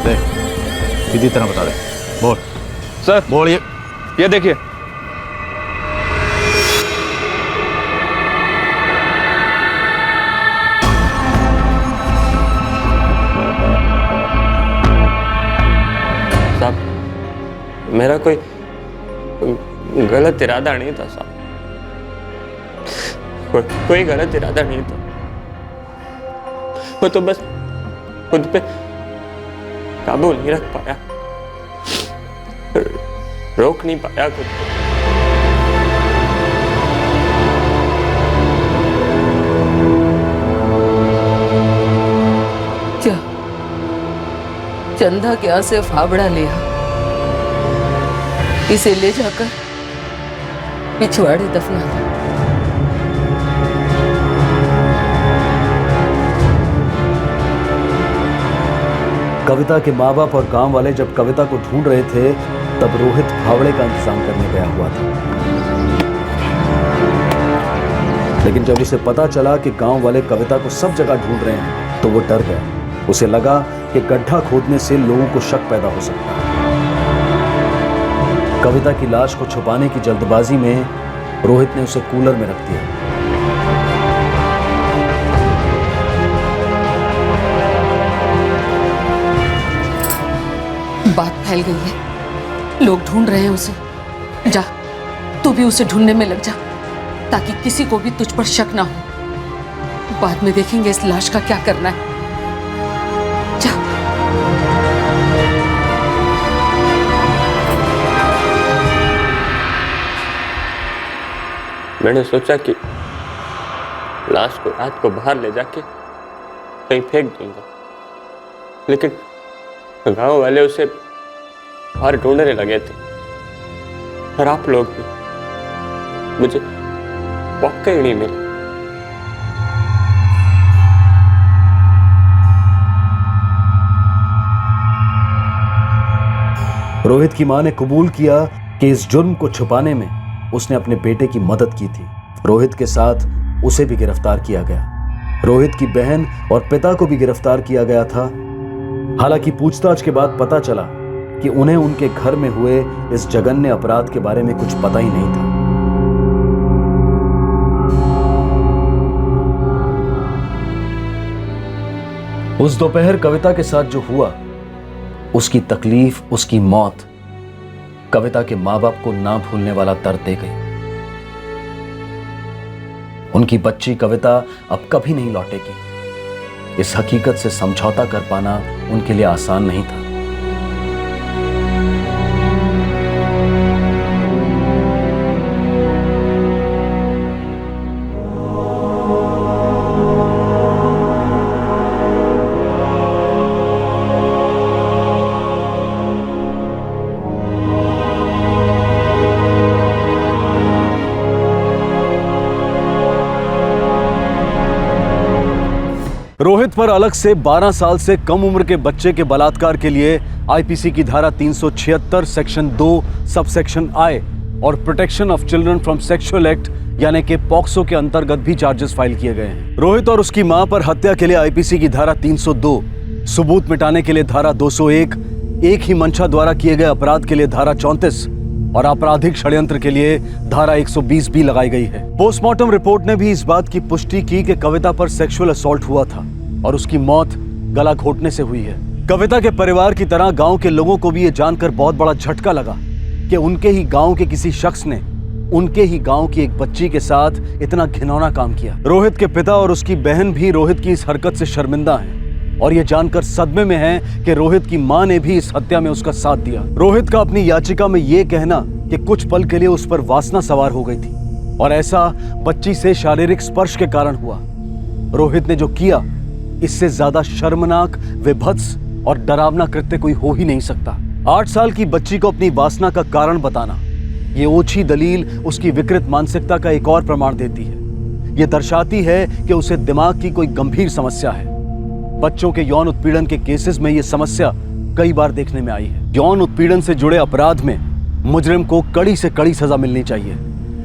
देख, सीधी तरह बता दे। बोल सर। बोल। ये देखिए। मेरा कोई गलत इरादा नहीं था साहब, कोई गलत इरादा नहीं था। मैं तो बस खुद पे काबू नहीं रख पाया, रोक नहीं पाया खुद को। क्या चंदा क्या से फावड़ा लिया? इसे ले जाकर पिछवाड़े दफना दो। कविता के माँ बाप और गांव वाले जब कविता को ढूंढ रहे थे तब रोहित फावड़े का इंतजाम करने गया हुआ था। लेकिन जब उसे पता चला कि गांव वाले कविता को सब जगह ढूंढ रहे हैं तो वो डर गया। उसे लगा कि गड्ढा खोदने से लोगों को शक पैदा हो सकता है। कविता की लाश को छुपाने की जल्दबाजी में रोहित ने उसे कूलर में रख दिया। बात फैल गई है, लोग ढूंढ रहे हैं उसे। जा, तू भी उसे ढूंढने में लग जा, ताकि किसी को भी तुझ पर शक ना हो। बाद में देखेंगे इस लाश का क्या करना है। जा। मैंने सोचा कि लाश को रात को बाहर ले जाके कहीं फेंक दूंगा, लेकिन गांव वाले उसे बाहर ढूंढने लगे थे और आप लोग भी। मुझे मौका ही नहीं मिला। रोहित की मां ने कबूल किया कि इस जुर्म को छुपाने में उसने अपने बेटे की मदद की थी। रोहित के साथ उसे भी गिरफ्तार किया गया। रोहित की बहन और पिता को भी गिरफ्तार किया गया था। हालांकि पूछताछ के बाद पता चला कि उन्हें उनके घर में हुए इस जघन्य अपराध के बारे में कुछ पता ही नहीं था। उस दोपहर कविता के साथ जो हुआ, उसकी तकलीफ, उसकी मौत कविता के मां बाप को ना भूलने वाला दर्द दे गई। उनकी बच्ची कविता अब कभी नहीं लौटेगी। इस हकीकत से समझौता कर पाना उनके लिए आसान नहीं था। रोहित पर अलग से 12 साल से कम उम्र के बच्चे के बलात्कार के लिए आईपीसी की धारा 376 सेक्शन 2 सबसेक्शन आई और protection of children from sexual act यानी कि पॉक्सो के अंतर्गत भी चार्जेस फाइल किए गए हैं। रोहित और उसकी मां पर हत्या के लिए आईपीसी की धारा 302, सबूत मिटाने के लिए धारा 201, एक ही मंशा द्वारा किए गए अपराध के लिए धारा 34 और आपराधिक षड्यंत्र के लिए धारा 120 भी लगाई गई है। पोस्टमार्टम रिपोर्ट ने भी इस बात की पुष्टि की कि कविता पर सेक्सुअल असॉल्ट हुआ था और उसकी मौत गला घोटने से हुई है। कविता के परिवार की तरह गांव के लोगों को भी यह जानकर बहुत बड़ा झटका लगा कि उनके ही गांव के किसी शख्स ने उनके ही गांव की एक बच्ची के साथ इतना घिनौना काम किया। रोहित के पिता और उसकी बहन भी रोहित की इस हरकत से शर्मिंदा हैं और ये जानकर सदमे में हैं कि रोहित की मां ने भी इस हत्या में उसका साथ दिया। रोहित का अपनी याचिका में ये कहना कि कुछ पल के लिए उस पर वासना सवार हो गई थी और ऐसा बच्ची से शारीरिक स्पर्श के कारण हुआ। रोहित ने जो किया इससे ज्यादा शर्मनाक, विभत्स और डरावना कृत्य कोई हो ही नहीं सकता। 8 साल की बच्ची को अपनी वासना का कारण बताना, ये ओछी दलील उसकी विकृत मानसिकता का एक और प्रमाण देती है। ये दर्शाती है कि उसे दिमाग की कोई गंभीर समस्या है। बच्चों के यौन उत्पीड़न के केसेस में ये समस्या कई बार देखने में आई है। यौन उत्पीड़न से जुड़े अपराध में मुजरिम को कड़ी से कड़ी सजा मिलनी चाहिए,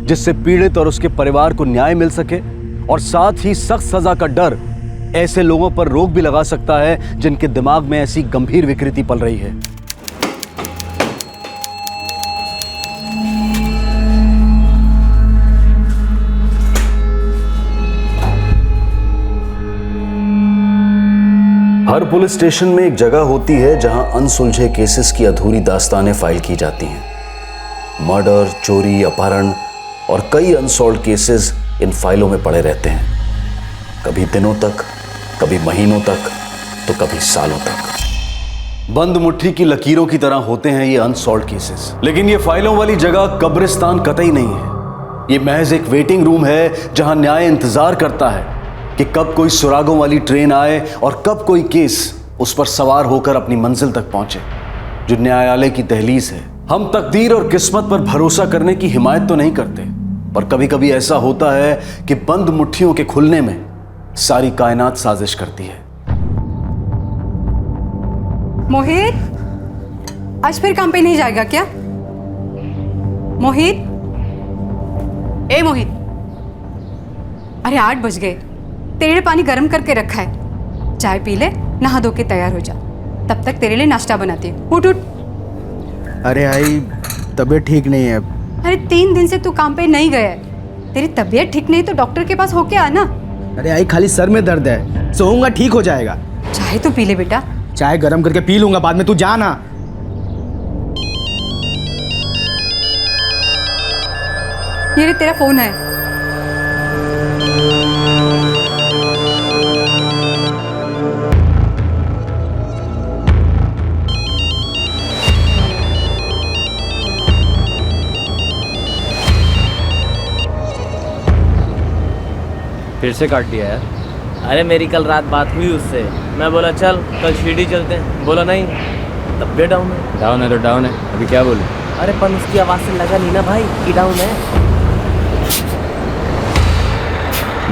जिससे पीड़ित और उसके परिवार को न्याय मिल सके, और साथ ही सख्त सजा का डर ऐसे लोगों पर रोक भी लगा सकता है जिनके दिमाग में ऐसी गंभीर विकृति पल रही है। हर पुलिस स्टेशन में एक जगह होती है जहां अनसुलझे केसेस की अधूरी दास्तानें फाइल की जाती हैं। मर्डर, चोरी, अपहरण और कई अनसॉल्व्ड केसेस इन फाइलों में पड़े रहते हैं, कभी दिनों तक, कभी महीनों तक, तो कभी सालों तक। बंद मुट्ठी की लकीरों की तरह होते हैं ये अनसॉल्व्ड केसेस। लेकिन ये फाइलों वाली जगह कब्रिस्तान कतई नहीं है। ये महज एक वेटिंग रूम है जहां न्याय इंतजार करता है कि कब कोई सुरागों वाली ट्रेन आए और कब कोई केस उस पर सवार होकर अपनी मंजिल तक पहुंचे, जो न्यायालय की दहलीज है। हम तकदीर और किस्मत पर भरोसा करने की हिमायत तो नहीं करते, पर कभी कभी ऐसा होता है कि बंद मुट्ठियों के खुलने में सारी कायनात साजिश करती है। मोहित, आज फिर काम पे नहीं जाएगा क्या? मोहित, ए मोहित, अरे 8 बज गए, तेरे लिए पानी गर्म करके रखा है, चाय पी ले, नहा धो के तैयार हो जा, तब तक तेरे लिए नाश्ता बनाती है। उठ उठ। अरे आई, तबीयत ठीक नहीं है। अरे 3 दिन से तू काम पे नहीं गया है, तेरी तबीयत ठीक नहीं तो डॉक्टर के पास होके आना। अरे आई, खाली सर में दर्द है, सोऊंगा ठीक हो जाएगा। चाय तो पी ले बेटा। चाय गरम करके पी लूंगा, बाद में तू जा ना। ये रे तेरा फोन है। फिर से काट दिया यार। अरे मेरी कल रात बात हुई उससे, मैं बोला चल कल शिरडी चलते हैं, बोला नहीं, तब भी डाउन है। डाउन है तो डाउन है, अभी क्या बोलूं? अरे पर उसकी आवाज़ से लगा नहीं ना भाई कि डाउन है।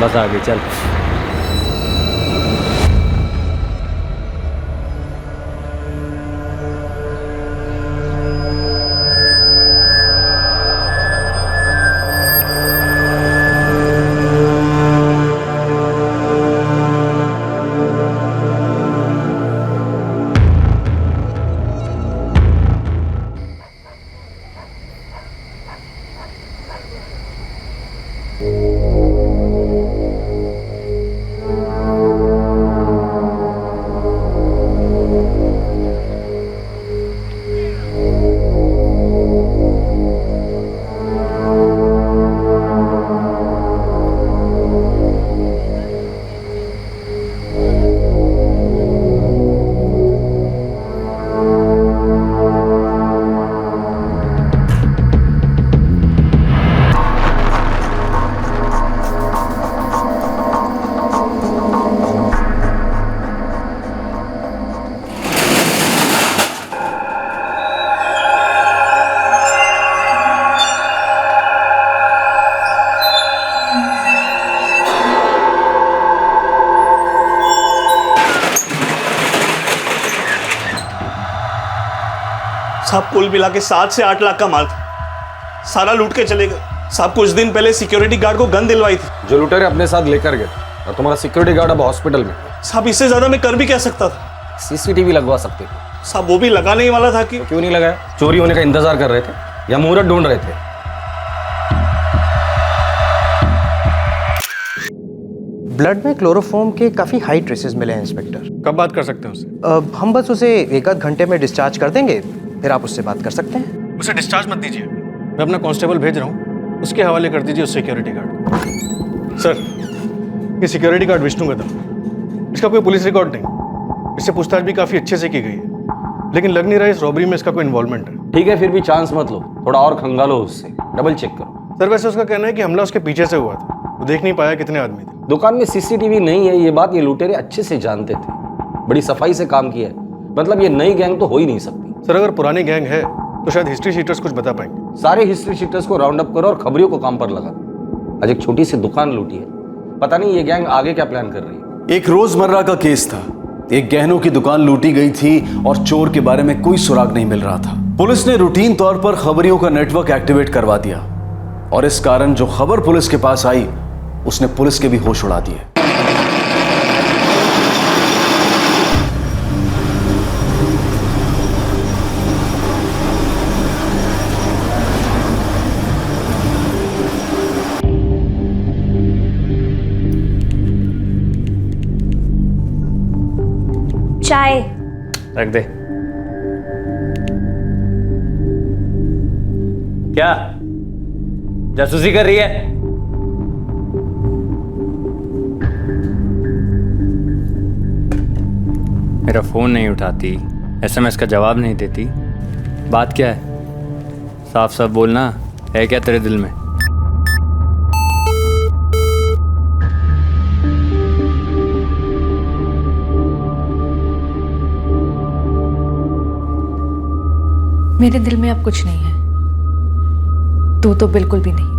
बस आगे चल। साहब कुल मिला के 7 से 8 लाख का माल था, सारा लूट के चले गए। साहब कुछ दिन पहले सिक्योरिटी गार्ड को गन दिलवाई थी। जो लुटेरे अपने साथ लेकर गए, और तुम्हारा सिक्योरिटी गार्ड अब हॉस्पिटल में। साहब इससे ज्यादा मैं कर भी क्या सकता था? सीसीटीवी लगवा सकते थे। साहब वो भी लगाने ही वाला था कि क्यों नहीं लगाया? चोरी होने का इंतजार कर रहे थे या मुहूर्त ढूंढ रहे थे? ब्लड में क्लोरोफॉर्म के काफी हाई ट्रेसेस मिले हैं इंस्पेक्टर। कब बात कर सकते हैं उससे? हम बस उसे 1 आध घंटे में डिस्चार्ज कर देंगे, फिर आप उससे बात कर सकते हैं। उसे डिस्चार्ज मत दीजिए, मैं अपना कांस्टेबल भेज रहा हूँ, उसके हवाले कर दीजिए उस सिक्योरिटी गार्ड को। सर, ये सिक्योरिटी गार्ड विष्णु का था, इसका कोई पुलिस रिकॉर्ड नहीं, इससे पूछताछ भी काफ़ी अच्छे से की गई है, लेकिन लग नहीं रहा इस रॉबरी में इसका कोई इन्वॉल्वमेंट है। ठीक है, फिर भी चांस मत लो, थोड़ा और खंगालो उससे, डबल चेक करो। सर वैसे उसका कहना है कि हमला उसके पीछे से हुआ था, वो देख नहीं पाया कितने आदमी थे। दुकान में सीसीटीवी नहीं है, ये बात ये लुटेरे अच्छे से जानते थे, बड़ी सफाई से काम किया है, मतलब ये नई गैंग तो हो ही नहीं सकती। सर अगर पुरानी गैंग है तो शायद हिस्ट्री शीटर्स कुछ बता पाएंगे। सारे हिस्ट्री शीटर्स को राउंड अप करो और खबरियों को काम पर लगा। आज एक छोटी सी दुकान लूटी है, पता नहीं ये गैंग आगे क्या प्लान कर रही है। एक रोजमर्रा का केस था, एक गहनों की दुकान लूटी गई थी और चोर के बारे में कोई सुराग नहीं मिल रहा था। पुलिस ने रूटीन तौर पर खबरियों का नेटवर्क एक्टिवेट करवा दिया और इस कारण जो खबर पुलिस के पास आई उसने पुलिस के भी होश उड़ा दिए। चाय रख दे। क्या जासूसी कर रही है? मेरा फोन नहीं उठाती, एसएमएस का जवाब नहीं देती, बात क्या है? साफ साफ बोलना, है क्या तेरे दिल में? मेरे दिल में अब कुछ नहीं है, तू तो बिल्कुल भी नहीं।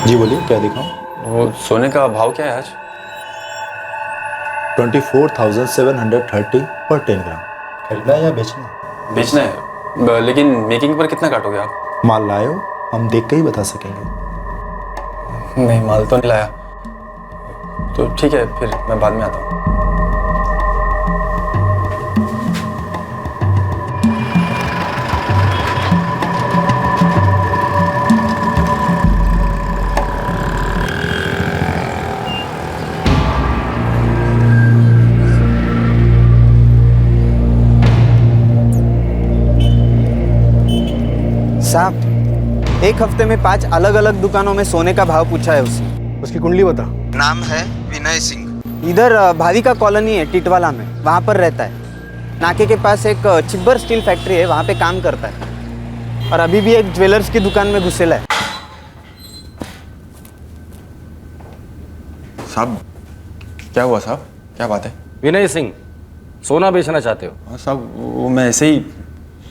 जी बोलिए, क्या दिखाऊं? वो सोने का भाव क्या है आज? 24,730 पर 10 ग्राम। खरीदना है या बेचना है? बेचना है, लेकिन मेकिंग पर कितना काटोगे आप? माल लाए हो, हम देख के ही बता सकेंगे। नहीं, माल तो नहीं लाया। तो ठीक है, फिर मैं बाद में आता हूँ। साहब, एक हफ्ते में 5 अलग अलग दुकानों में सोने का भाव पूछा है उसने। उसकी कुंडली बता। नाम है विनय सिंह, इधर भाविका कॉलोनी है टिटवाला में, वहाँ पर रहता है। नाके के पास एक चिब्बर स्टील फैक्ट्री है, वहाँ पे काम करता है और अभी भी एक ज्वेलर्स की दुकान में घुसेला है। साहब क्या हुआ साहब, क्या बात है? विनय सिंह, सोना बेचना चाहते हो? हाँ साहब, वो मैं ऐसे ही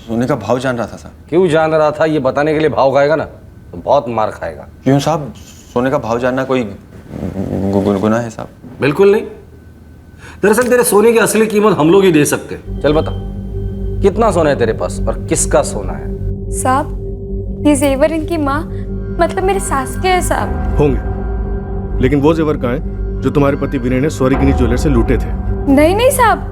सोने का भाव जान रहा था साहब। क्यों जान रहा था? ये बताने के लिए भाव खाएगा ना तो बहुत मार खाएगा। क्यों साहब, सोने का भाव जानना कोई गुनाह है साहब? बिल्कुल नहीं। दरअसल तेरे सोने की असली कीमत हम लोग ही दे सकते हैं। चल बता, कितना सोना है तेरे पास और किसका सोना है? साहब, ये जेवर इनकी माँ मतलब मेरे सास के है साहब। होंगे, लेकिन वो जेवर कहाँ है जो तुम्हारे पति विनय ने स्वरिगिनी ज्वेलर से लूटे थे? नहीं नहीं साहब,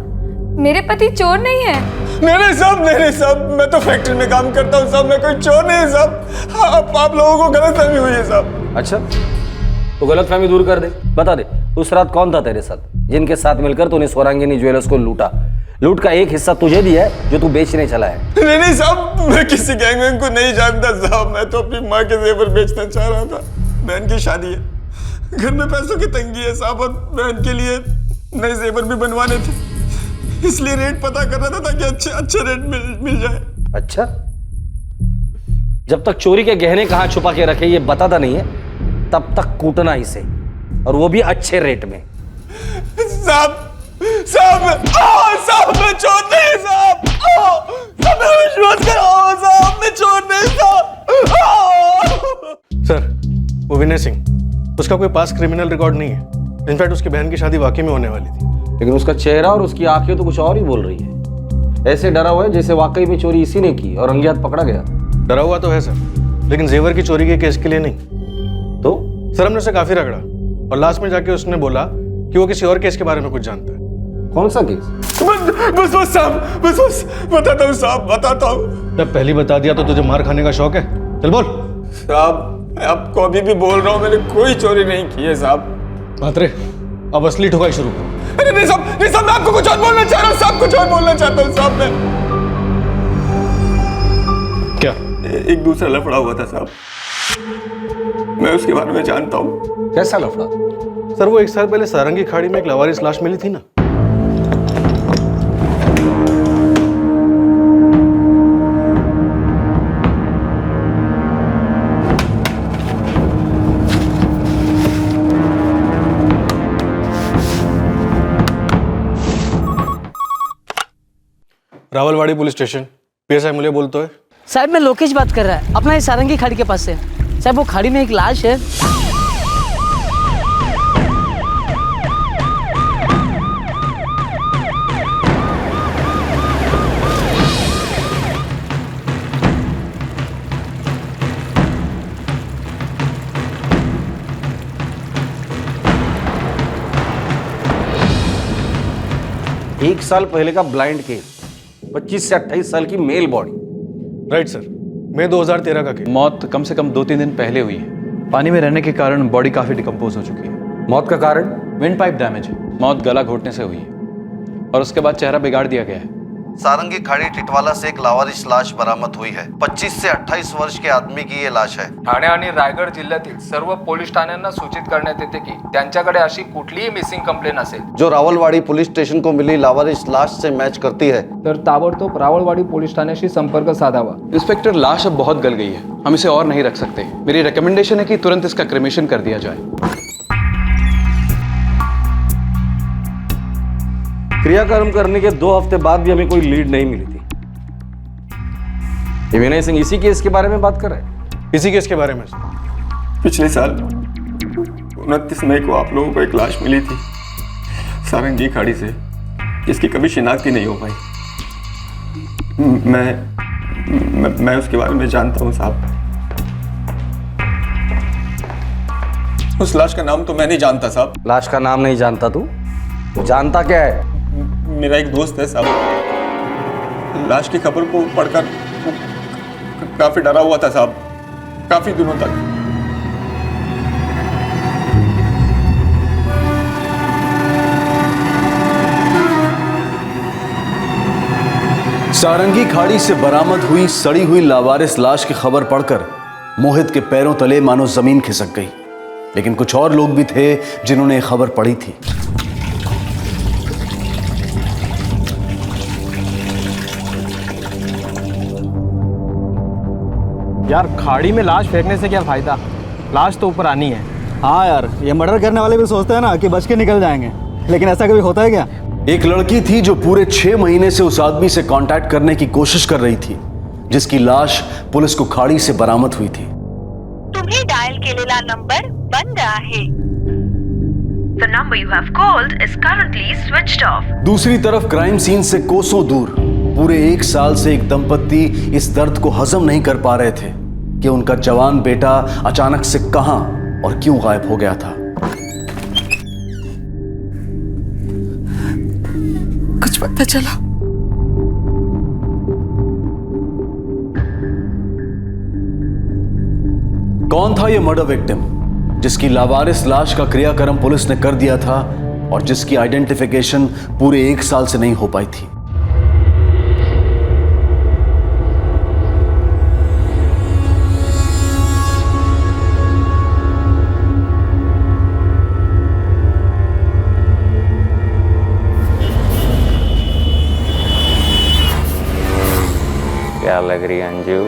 मेरे पति चोर नहीं है। नहीं साहब, मैं तो फैक्ट्री में काम करता हूँ साहब, मैं कोई चोर नहीं है साहब। आप लोगों को गलतफहमी हुई है साहब। अच्छा, तो गलतफहमी दूर कर दे, बता दे उस रात कौन था तेरे साथ जिनके साथ मिलकर तूने स्वरांगिनी ज्वेलर्स को लूटा? लूट का एक हिस्सा तुझे दिया है जो तू बेचने चला है। नहीं साहब, मैं किसी गैंग को नहीं जानता साहब, मैं तो अपनी माँ के जेवर बेचना चाह रहा था। बहन की शादी है, घर में पैसों की तंगी है साहब, और बहन के लिए नए जेवर भी बनवाने थे, इसलिए रेट पता कर रहा था ताकि अच्छे रेट मिल जाए। अच्छा, जब तक चोरी के गहने कहाँ छुपा के रखे ये बताता नहीं है तब तक कूटना ही सही, और वो भी अच्छे रेट में। साहब मैं चोर नहीं साहब, मैं विश्वास करो साहब, मैं चोर नहीं साहब। सर, वो विनय सिंह, उसका कोई पास क्रिमिनल रिकॉर्ड नहीं है। इनफैक्ट उसकी बहन की शादी वाकई में होने वाली थी, लेकिन उसका चेहरा और उसकी आंखें तो कुछ और ही बोल रही है। ऐसे डरा हुआ है जैसे वाकई में चोरी इसी ने की और रंगे हाथ पकड़ा गया। डरा हुआ तो है सर, लेकिन जेवर की चोरी के केस के लिए नहीं। तो सर हमने उसे काफी रगड़ा और लास्ट में जाके उसने बोला कि वो किसी और केस के बारे में कुछ जानता है। कौन सा केस? बस साहब, बस बताता हूँ साहब, बताता हूँ। तब पहले बता दिया तो तुझे मार खाने का शौक है? चल बोल। साहब मैं आपको अभी भी बोल रहा हूँ, मैंने कोई चोरी नहीं की है साहब। मात्रे अब असली ठुकाई शुरू करो। अरे नहीं साहब, मैं आपको कुछ और बोलना चाह रहा हूँ साहब, कुछ और बोलना चाहता हूँ साहब। मैं क्या? एक दूसरा लफड़ा हुआ था साहब, मैं उसके बारे में जानता हूँ। कैसा लफड़ा? सर वो 1 साल पहले सारंगी खाड़ी में एक लावारिस लाश मिली थी ना। रावलवाड़ी पुलिस स्टेशन, पीएसआई मुले बोलते है। साहब मैं लोकेश बात कर रहा है, अपना ये सारंगी खाड़ी के पास से। साहब वो खाड़ी में एक लाश है। एक साल पहले का ब्लाइंड केस, 25 से 28 साल की मेल बॉडी। राइट सर, मई 2013 का केस। मौत कम से कम 2-3 दिन पहले हुई है। पानी में रहने के कारण बॉडी काफी डिकम्पोज हो चुकी है। मौत का कारण? विंड पाइप डैमेज है। मौत गला घोटने से हुई है और उसके बाद चेहरा बिगाड़ दिया गया है। सारंगी खाड़ी टिटवाला से एक लावारिस लाश बरामद हुई है। 25 से 28 वर्ष के आदमी की ये लाश है। ठाणे आणि रायगड जिल्ह्यातील सर्व पोलीस ठाण्यांना सूचित करण्यात येते की त्यांच्याकडे अशी कुठलीही मिसिंग कंप्लेन असेल जो रावलवाड़ी पुलिस स्टेशन को मिली लावारिस लाश से मैच करती है तर ताबडतोब रावलवाड़ी पुलिस ठाण्याशी संपर्क साधावा। इंस्पेक्टर, लाश अब बहुत गल गई है, हम इसे और नहीं रख सकते। मेरी रिकमेंडेशन है कि तुरंत इसका क्रेमेशन कर दिया जाए। क्रियाकर्म करने के 2 हफ्ते बाद भी हमें कोई लीड नहीं मिली थी। ये विनय सिंह इसी केस के बारे में बात कर रहे हैं? इसी केस के बारे में। पिछले साल 29 मई को आप लोगों को एक लाश मिली थी सारंगी खाड़ी से, जिसकी कभी शिनाख्त ही नहीं हो पाई। मैं उसके बारे में जानता हूँ साहब। उस लाश का नाम तो मैं नहीं जानता साहब। लाश का नाम नहीं जानता तू? जानता क्या है? मेरा एक दोस्त है साहब, लाश की खबर को पढ़कर काफी डरा हुआ था साहब, काफी दिनों तक। सारंगी खाड़ी से बरामद हुई सड़ी हुई लावारिस लाश की खबर पढ़कर मोहित के पैरों तले मानो जमीन खिसक गई। लेकिन कुछ और लोग भी थे जिन्होंने खबर पढ़ी थी। यार खाड़ी में लाश फेंकने से क्या फायदा, लाश तो ऊपर आनी है। हाँ यार, ये मर्डर करने वाले भी सोचते हैं ना कि बच के निकल जाएंगे, लेकिन ऐसा कभी होता है क्या? एक लड़की थी जो पूरे 6 महीने से उस आदमी से कांटेक्ट करने की कोशिश कर रही थी जिसकी लाश पुलिस को खाड़ी से बरामद हुई थी। तुम्हें डायल केलेला नंबर बंद आहे। The number you have called is currently switched off. दूसरी तरफ क्राइम सीन से कोसों दूर पूरे 1 साल से एक दंपत्ति इस दर्द को हजम नहीं कर पा रहे थे कि उनका जवान बेटा अचानक से कहां और क्यों गायब हो गया था। कुछ पता चला? कौन था ये मर्डर विक्टिम जिसकी लावारिस लाश का क्रियाकर्म पुलिस ने कर दिया था और जिसकी आइडेंटिफिकेशन पूरे 1 साल से नहीं हो पाई थी? क्या लग रही है अंजू?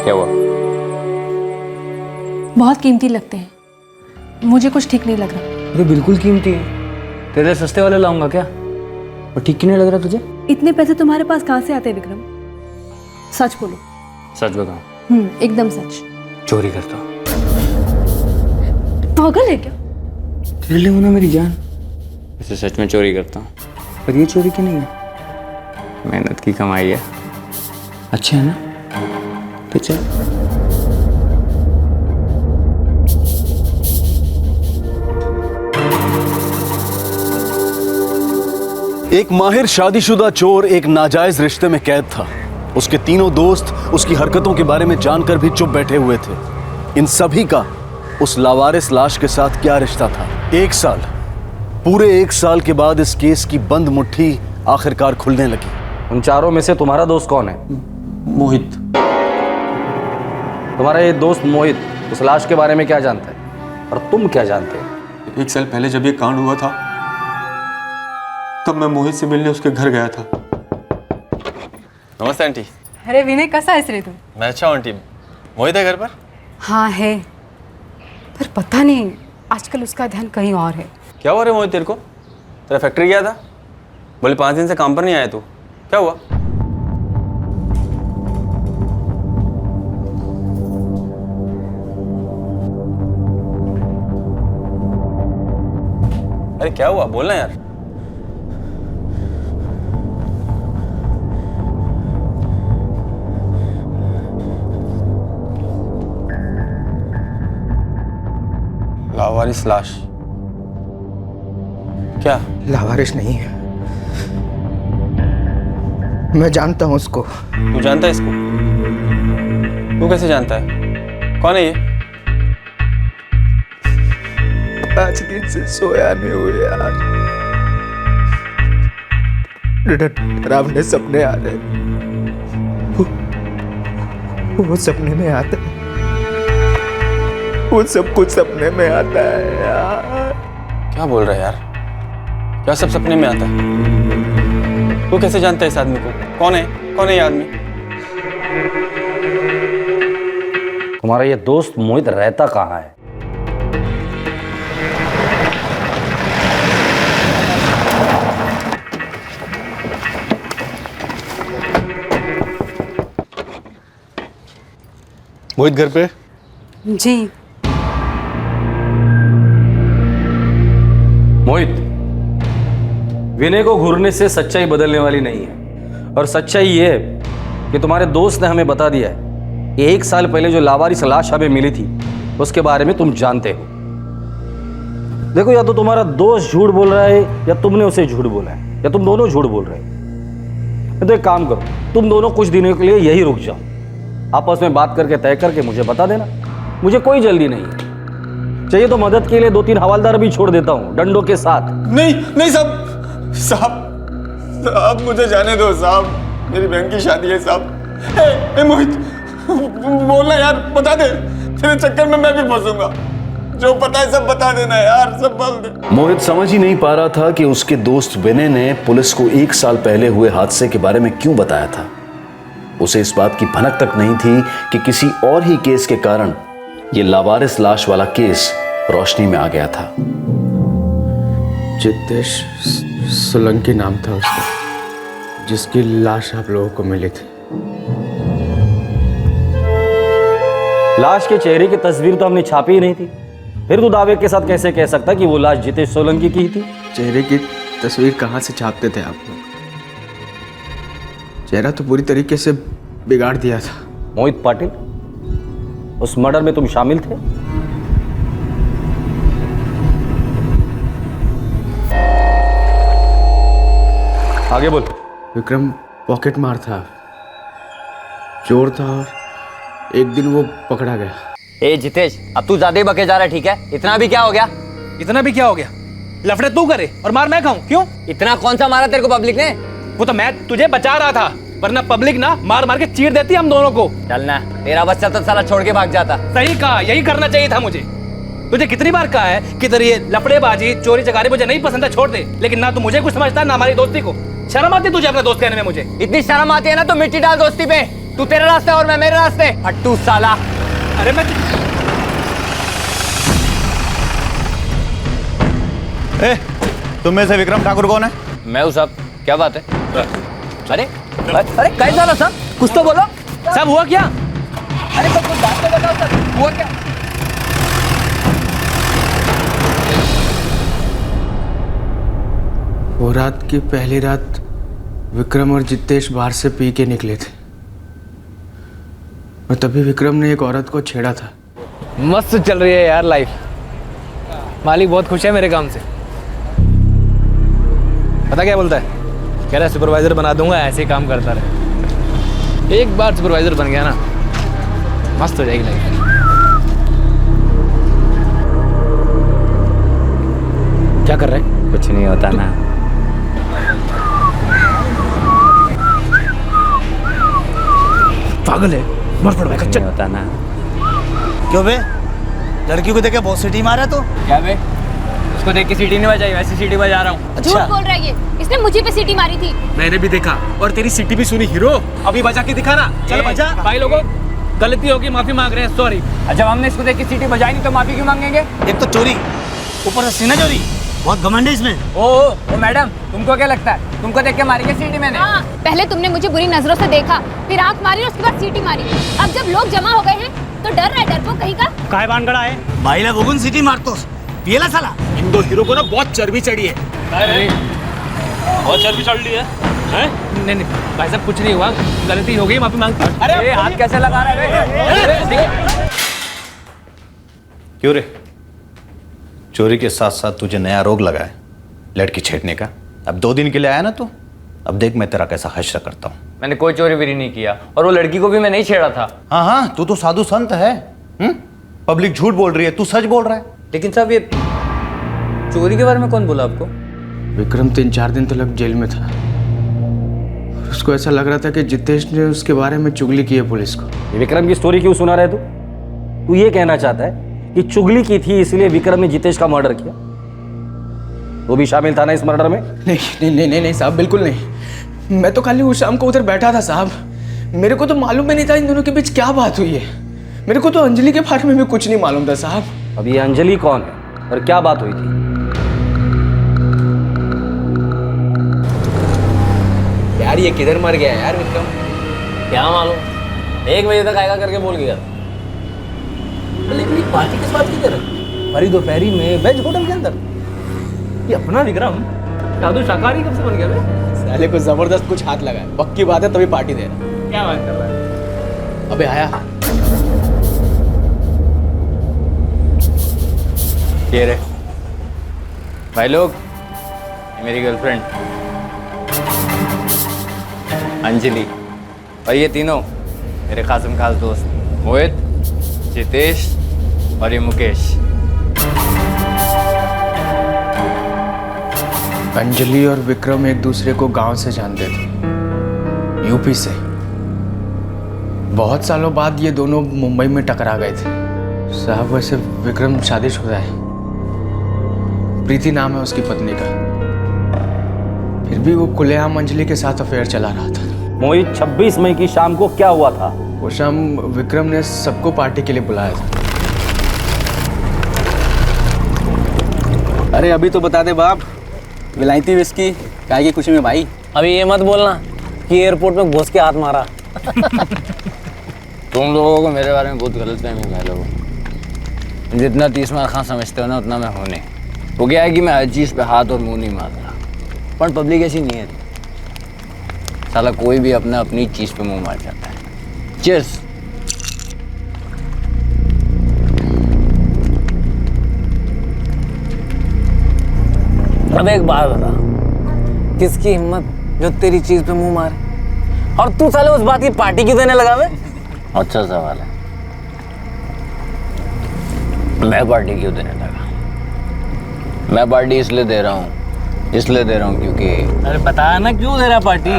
क्या हुआ? बहुत कीमती लगते हैं, मुझे कुछ ठीक नहीं लग रहा। अरे बिल्कुल कीमती है, तेरे सस्ते वाले लाऊंगा क्या? और ठीक क्यों नहीं लग रहा तुझे? इतने पैसे तुम्हारे पास कहाँ से आते हैं विक्रम? सच बोलो। सच बताओ? एकदम सच। चोरी करता हूँ। पागल है क्या? ले लेना मेरी जान। वैसे सच में चोरी करता हूँ। पर ये चोरी की नहीं है, मेहनत की कमाई है। अच्छा है ना? तो चल। एक माहिर शादीशुदा चोर एक नाजायज रिश्ते में कैद था। उसके तीनों दोस्त उसकी हरकतों के बारे में जानकर भी चुप बैठे हुए थे। इन सभी का उस लावारिस लाश के साथ क्या रिश्ता था? 1 साल, पूरे 1 साल के बाद इस केस की बंद मुट्ठी आखिरकार खुलने लगी। उन चारों में से तुम्हारा दोस्त कौन है? मोहित। तुम्हारा ये दोस्त मोहित उस लाश के बारे में क्या जानता है और तुम क्या जानते हो? 1 साल पहले जब ये कांड हुआ था तब मैं मोहित से मिलने उसके घर गया था। नमस्ते आंटी। अरे विनय, कसा आहेस रे तू? मैं अच्छा हूँ आंटी। मोहित है घर पर? हाँ है, पर पता नहीं आजकल उसका ध्यान कहीं और है। क्या हुआ रे मोहित तेरे को? तेरा फैक्ट्री गया था, बोले 5 दिन से काम पर नहीं आया तू, क्या हुआ? अरे क्या हुआ, बोलना यार। लावारिस लाश? क्या? लावारिस नहीं है, मैं जानता हूं उसको। तू जानता है इसको? तू कैसे जानता है? कौन है ये? 5 दिन से सोया नहीं हुए यार। डरावने सपने आ रहे, वो सपने में आता है, वो सब कुछ सपने में आता है यार। क्या बोल रहा है यार? क्या सब सपने में आता है? तू कैसे जानता है इस आदमी को? कौन है ये आदमी? तुम्हारा ये दोस्त मोहित रहता कहाँ है? मोहित घर पे? जी। मोहित, विनय को घूरने से सच्चाई बदलने वाली नहीं है, और सच्चाई ये है कि तुम्हारे दोस्त ने हमें बता दिया है कि 1 साल पहले जो लावारिस लाश हमें मिली थी उसके बारे में तुम जानते हो। देखो, या तो तुम्हारा दोस्त झूठ बोल रहा है या तुमने उसे झूठ बोला है, या तुम दोनों झूठ बोल रहे हो। तो एक काम करो, तुम दोनों कुछ दिनों के लिए यही रुक जाओ, आपस में बात करके तय करके मुझे बता देना। मुझे कोई जल्दी नहीं है, चाहिए तो मदद के लिए 2-3 हवालदार भी छोड़ देता हूँ डंडों के साथ। नहीं साहब मुझे जाने दो साहब, मेरी बहन की शादी है साहब। ए मोहित, बोलना यार, बता दे, तेरे चक्कर में मैं भी फंसूंगा। जो पता है सब बता देना यार, सब बोल दे। मोहित समझ ही नहीं पा रहा था कि उसके दोस्त विनय ने पुलिस को 1 साल पहले हुए हादसे के बारे में क्यों बताया था। उसे इस बात की भनक तक नहीं थी कि किसी और ही केस के कारण ये लावारिस लाश वाला केस रोशनी में आ गया था। जितेश सोलंकी नाम था उसका, जिसकी लाश आप लोगों को मिली थी। लाश के चेहरे की तस्वीर तो हमने छापी ही नहीं थी, फिर तू दावे के साथ कैसे कह सकता कि वो लाश जितेश सोलंकी की थी? चेहरे की तस्वीर कहाँ से छापते थे आप लोग? चेहरा तो पूरी तरीके से बिगाड़ दिया था। मोहित पाटिल, उस मर्डर में तुम शामिल थे? आगे बोल। विक्रम पॉकेट मार था, चोर था, और एक दिन वो पकड़ा गया। ए जितेश, अब तू ज्यादा ही बके जा रहा है, ठीक है? इतना भी क्या हो गया? इतना भी क्या हो गया? लफड़े तू करे और मार मैं खाऊं, क्यों? इतना कौन सा मारा तेरे को पब्लिक ने? वो तो मैं तुझे बचा रहा था, वरना पब्लिक ना मार मार के चीर देती हम दोनों को। चलना, तेरा बच्चा तो साला छोड़ के भाग जाता। सही कहा, यही करना चाहिए था मुझे। तुझे कितनी बार कहा है कि तेरी ये लफड़ेबाजी, चोरी चकारी मुझे नहीं पसंद है, छोड़ दे, लेकिन ना तू मुझे कुछ समझता ना हमारी दोस्ती को। शर्म आती तुझे अपने दोस्त कहने में? मुझे इतनी शर्म आती है ना तो मिट्टी डाल दोस्ती पे। तू तेरे रास्ते और मैं मेरे रास्ते। हट्टू साला। अरे मैं तुम में से विक्रम ठाकुर कौन है? मैं हूँ साहब। क्या बात है? अरे अरे कैसा ना साहब, कुछ तो बोलो साहब। हुआ क्या? अरे कुछ बात तो बताओ सर, हुआ क्या? वो रात की पहली रात विक्रम और जितेश बाहर से पी के निकले थे और तभी विक्रम ने एक औरत को छेड़ा था। मस्त चल रही है यार लाइफ। मालिक बहुत खुश है मेरे काम से। पता क्या बोलता है? कह रहा है सुपरवाइजर बना दूंगा, ऐसे ही काम करता रहे। एक बार सुपरवाइजर बन गया ना, मस्त हो जाएगी लाइफ। क्या कर रहे हैं? कुछ नहीं होता ना। पागल है, मर पड़ भाई। नहीं होता ना। क्यों बे? लड़की को देख के बहुत सीटी मारा तो? क्या बे? उसको देख के सीटी नहीं बजाई, वैसी सीटी बजा रहा हूँ। अच्छा। झूठ बोल रहा है ये, इसने मुझे पे सीटी मारी थी। मैंने भी देखा और तेरी सीटी भी सुनी। हीरो अभी बजा के दिखा ना। चल बजा। भाई लोगों, गलती होगी, माफी मांग रहे हैं, सॉरी। जब हमने इसको देख के सीटी बजाई नहीं तो माफी क्यों मांगेंगे? एक तो चोरी, ऊपर से सीना चोरी, बहुत घमंड है इसमें। ओ मैडम, तुमको क्या लगता है तुमको देख के मारी क्या सीटी मैंने? हाँ, पहले तुमने मुझे बुरी नजरों से देखा, फिर आंख मारी और उसके बाद सीटी मारी। अब जब लोग जमा हो गए हैं तो डर रहा है, डर को कहीं का। काय बानगड़ा है भाई ला बगुन सिटी मारतोस पियला साला। इन दो हीरो को ना बहुत चर्बी चढ़ी है। अरे बहुत चर्बी चढ़ ली है? नहीं नहीं भाई साहब, कुछ नहीं हुआ, गलती हो गई, माफी मांगता हूं। अरे हाथ कैसे लगा रहा है? क्यों रे? चोरी के साथ साथ तुझे नया रोग लगा है, लड़की छेड़ने का। अब 2 दिन के लिए आया ना तू, अब देख मैं तेरा कैसा हश्र करता हूँ। मैंने कोई चोरी वोरी नहीं किया और वो लड़की को भी मैं नहीं छेड़ा था। हाँ हाँ, तू तो साधु संत है। पब्लिक झूठ बोल रही है, तू सच बोल रहा है। लेकिन साहब, ये चोरी के बारे में कौन बोला आपको? विक्रम 3-4 दिन तक जेल में था। उसको ऐसा लग रहा था कि जितेश ने उसके बारे में चुगली की है पुलिस को। ये विक्रम की स्टोरी क्यों सुना रहे तू? तू ये कहना चाहता है कि चुगली की थी इसलिए विक्रम ने जितेश का मर्डर किया? वो भी शामिल था ना इस मर्डर में? नहीं नहीं नहीं नहीं, नहीं साहब, बिल्कुल नहीं। मैं तो खाली उस शाम को उधर बैठा था साहब। मेरे को तो मालूम भी नहीं था इन दोनों के बीच क्या बात हुई है। मेरे को तो अंजलि के बारे में भी कुछ नहीं मालूम था साहब। अब ये अंजलि कौन है और क्या बात हुई थी? यार ये किधर मर गया यार विक्रम? क्या मालूम, 1 बजे तक आएगा करके बोल गया। लेकिन ये पार्टी किस बात की तरह? भरी दोपहरी में वेज होटल के अंदर ये अपना विक्रम साधु शाकाहारी कब से बन गया बे? साले को जबरदस्त कुछ हाथ लगा है, पक्की बात है, तभी पार्टी दे रहा है। क्या बात कर रहा है? अबे आया ये रे भाई लोग, ये मेरी गर्लफ्रेंड अंजलि और ये तीनों मेरे खासम खास दोस्त मोहित, जितेश और ये मुकेश। अंजलि और विक्रम एक दूसरे को गांव से जानते थे, यूपी से। बहुत सालों बाद ये दोनों मुंबई में टकरा गए थे। साहब वैसे विक्रम शादीशुदा है, प्रीति नाम है उसकी पत्नी का। फिर भी वो खुलेआम अंजलि के साथ अफेयर चला रहा था। मोहित, 26 मई की शाम को क्या हुआ था? वो शाम विक्रम ने सबको पार्टी के लिए बुलाया था। अरे अभी तो बता दे बाप, विलायती विस्की काय की खुशी में भाई। अभी ये मत बोलना कि एयरपोर्ट में घुस के हाथ मारा। तुम लोगों को मेरे बारे में बहुत गलतफहमी है लोगों। जितना 30 मार खां समझते हो ना उतना मैं हूँ नहीं। वो क्या है कि मैं हर चीज़ पे हाथ और मुंह नहीं मारता, पर पब्लिक ऐसी नहीं है। साला कोई भी अपनी चीज़ पे मुंह मार जाता है। चीयर्स। अब एक बात बता, किसकी हिम्मत जो तेरी चीज पे मुंह मारे और तू साले उस बात की पार्टी क्यों देने लगा? अच्छा सवाल है, मैं पार्टी क्यों देने लगा? मैं पार्टी इसलिए दे रहा हूँ क्योंकि अरे बता ना क्यों दे रहा पार्टी?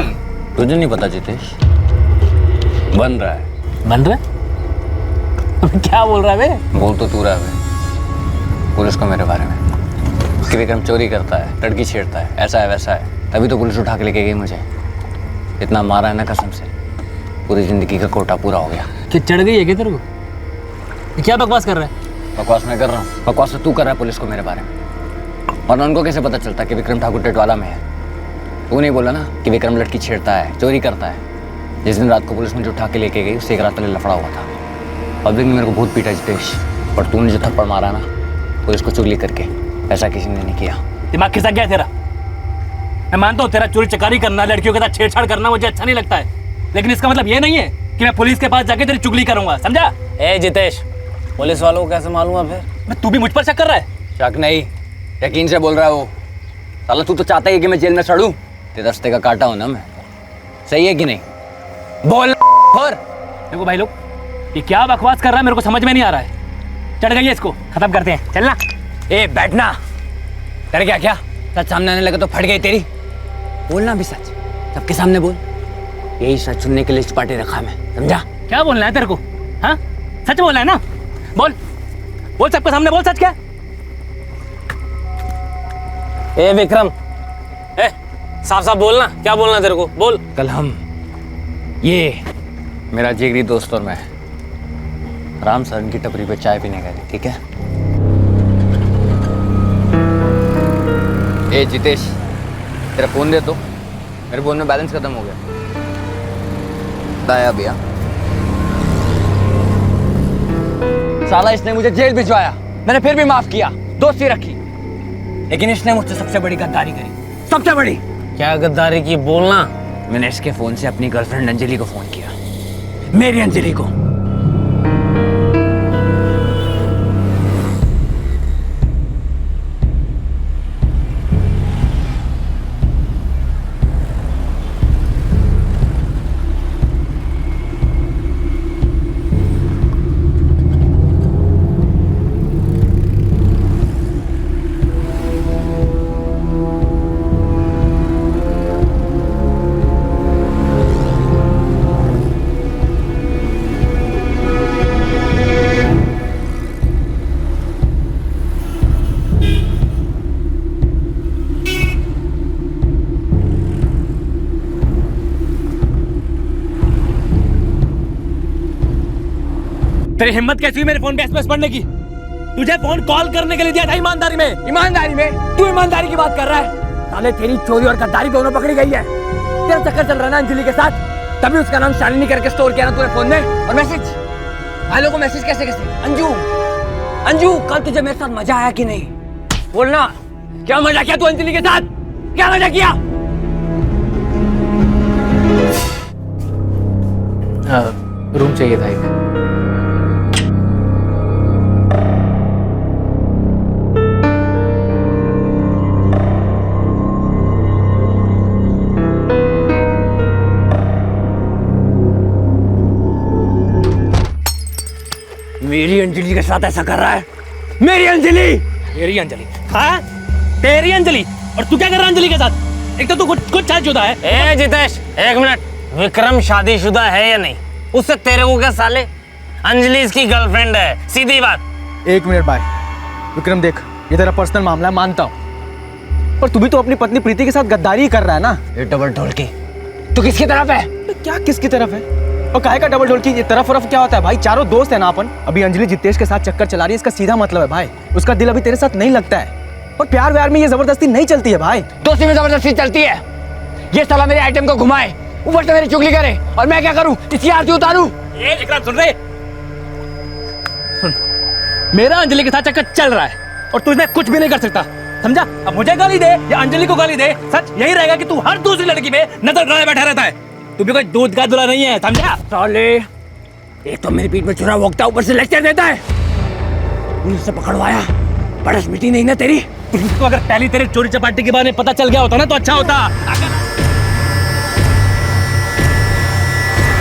तुझे नहीं पता जितेश, बन रहा है। क्या बोल रहा है बे? बोल तो तू रहा है पुलिस को मेरे बारे में कि विक्रम चोरी करता है, लड़की छेड़ता है, ऐसा है वैसा है। तभी तो पुलिस उठा के लेके गई मुझे। इतना मारा है ना कसम से, पूरी जिंदगी का कोटा पूरा हो गया। कि चढ़ गई है क्या तेरे को? क्या बकवास कर रहा है? बकवास मैं कर रहा हूँ? बकवास तो तू कर रहा है पुलिस को मेरे बारे में। और उनको कैसे पता चलता कि विक्रम ठाकुर टिटवाला में है? तू नहीं बोला ना कि विक्रम लड़की छेड़ता है, चोरी करता है। जिस दिन रात को पुलिस मुझे उठा के लेके गई उससे 1 रात पहले लफड़ा हुआ था। पब्लिक ने मेरे को बहुत पीटा जितेश, पर तूने जो थप्पड़ मारा ना पुलिस को चुगली करके, ऐसा किसी ने नहीं किया। दिमाग खिसक गया तेरा? मैं मानता हूँ तेरा चोरी चकारी करना, लड़कियों के साथ छेड़छाड़ करना मुझे अच्छा नहीं लगता है, लेकिन इसका मतलब ये नहीं है कि मैं पुलिस के पास जाके तेरी चुगली करूंगा, समझा? ए जितेश, पुलिस वालों को कैसे मालूम है फिर? तू भी मुझ पर शक कर रहा है? शक नहीं, यकीन से बोल रहा है वो। साला तू तो चाहता है कि मैं जेल में सड़ूं, तेरे रास्ते का काटा हूं ना मैं। सही है कि नहीं? बोल और देखो भाई लोग, ये क्या बकवास कर रहा है मेरे को समझ में नहीं आ रहा है। चढ़ गई है, इसको खत्म करते हैं, चलना। ए बैठना, कर क्या क्या? सच सामने आने लगा तो फट गई तेरी। बोलना भी सच, सबके सामने बोल। यही सच सुनने के लिए इस पार्टी रखा मैं, समझा? क्या बोलना है तेरे को? हाँ, सच बोलना है ना? बोल बोल, सबके सामने बोल सच क्या। ए विक्रम, ए साफ साफ बोलना, क्या बोलना तेरे को, बोल। कल हम, ये मेरा जिगरी दोस्त और मैं राम सरन की टपरी पे चाय पीने गए थे, ठीक है? ए जितेश, तेरा फोन दे तो, मेरे फोन में बैलेंस खत्म हो गया। बताया भैया, साला इसने मुझे जेल भिजवाया, मैंने फिर भी माफ किया, दोस्ती रखी, लेकिन इसने मुझसे सबसे बड़ी गद्दारी करी, सबसे बड़ी। क्या गद्दारी की, बोलना। मैंने इसके फोन से अपनी गर्लफ्रेंड अंजलि को फोन किया, मेरी अंजलि को। तेरी हिम्मत कैसी हुई मेरे फोन पे एसएमएस पढ़ने की? तुझे फोन कॉल करने के लिए दिया था ईमानदारी में। ईमानदारी में? तू ईमानदारी की बात कर रहा है? साले तेरी चोरी और गद्दारी दोनों पकड़ी गई है। तेरा चक्कर चल रहा है ना अंजलि के साथ, तभी उसका नाम शालिनी करके स्टोर किया ना तूने फोन में। और मैसेज, भाई लोगों को मैसेज कैसे कैसे? अंजू, अंजू कल तुझे मेरे साथ मजा आया कि नहीं? बोलना, क्या मजा किया तू अंजलि के साथ? क्या मजा किया? रूम चाहिए था एक। मेरी अंजलि के साथ ऐसा कर रहा है? मेरी अंजलि? मेरी अंजलि? हाँ, तेरी अंजलि? और तू क्या कर रहा है अंजलि के साथ? एक तो तू कुछ शादीशुदा है। ए जितेश, एक मिनट, विक्रम शादीशुदा है या नहीं, उससे तेरे को क्या साले? अंजलि इसकी गर्लफ्रेंड है, सीधी बात। एक मिनट भाई, विक्रम देख, ये तेरा पर्सनल मामला है, मानता हूँ, पर तू भी तो अपनी पत्नी प्रीति के साथ गद्दारी कर रहा है ना। ये डबल ढोलकी, तू किसकी तरफ है? क्या किसकी तरफ है? और काहे का डबल ढोलकी? ये तरफ क्या होता है भाई? चारों दोस्त है ना अपन। अभी अंजलि जितेश के साथ चक्कर चला रही है, इसका सीधा मतलब है भाई उसका दिल अभी तेरे साथ नहीं लगता है। और प्यार व्यार में ये जबरदस्ती नहीं चलती है भाई। दोस्ती में जबरदस्ती चलती है। ये साला मेरे आइटम को घुमाए, ऊपर से मेरी चुगली करे, और मैं क्या करूं? इसकी आरती उतारूं? ये विक्रम सुन रहे? सुन, मेरा अंजलि के साथ चक्कर चल रहा है और तू इसमें कुछ भी नहीं कर सकता, समझा? अब मुझे गाली दे या अंजलि को गाली दे, सच यही रहेगा कि तू हर दूसरी लड़की पे नजर लगाए बैठा रहता है। तू भी कोई दूध का दूल्हा नहीं है, समझा? साले, एक तो मेरी पीठ पे छुरा भोंकता, ऊपर से लेक्चर देता है। पुलिस से पकड़वाया, बड़स मिटी नहीं ना तेरी? पुलिस को अगर पहली तेरे चोरी चपाटी के बारे में पता चल गया होता ना तो अच्छा होता।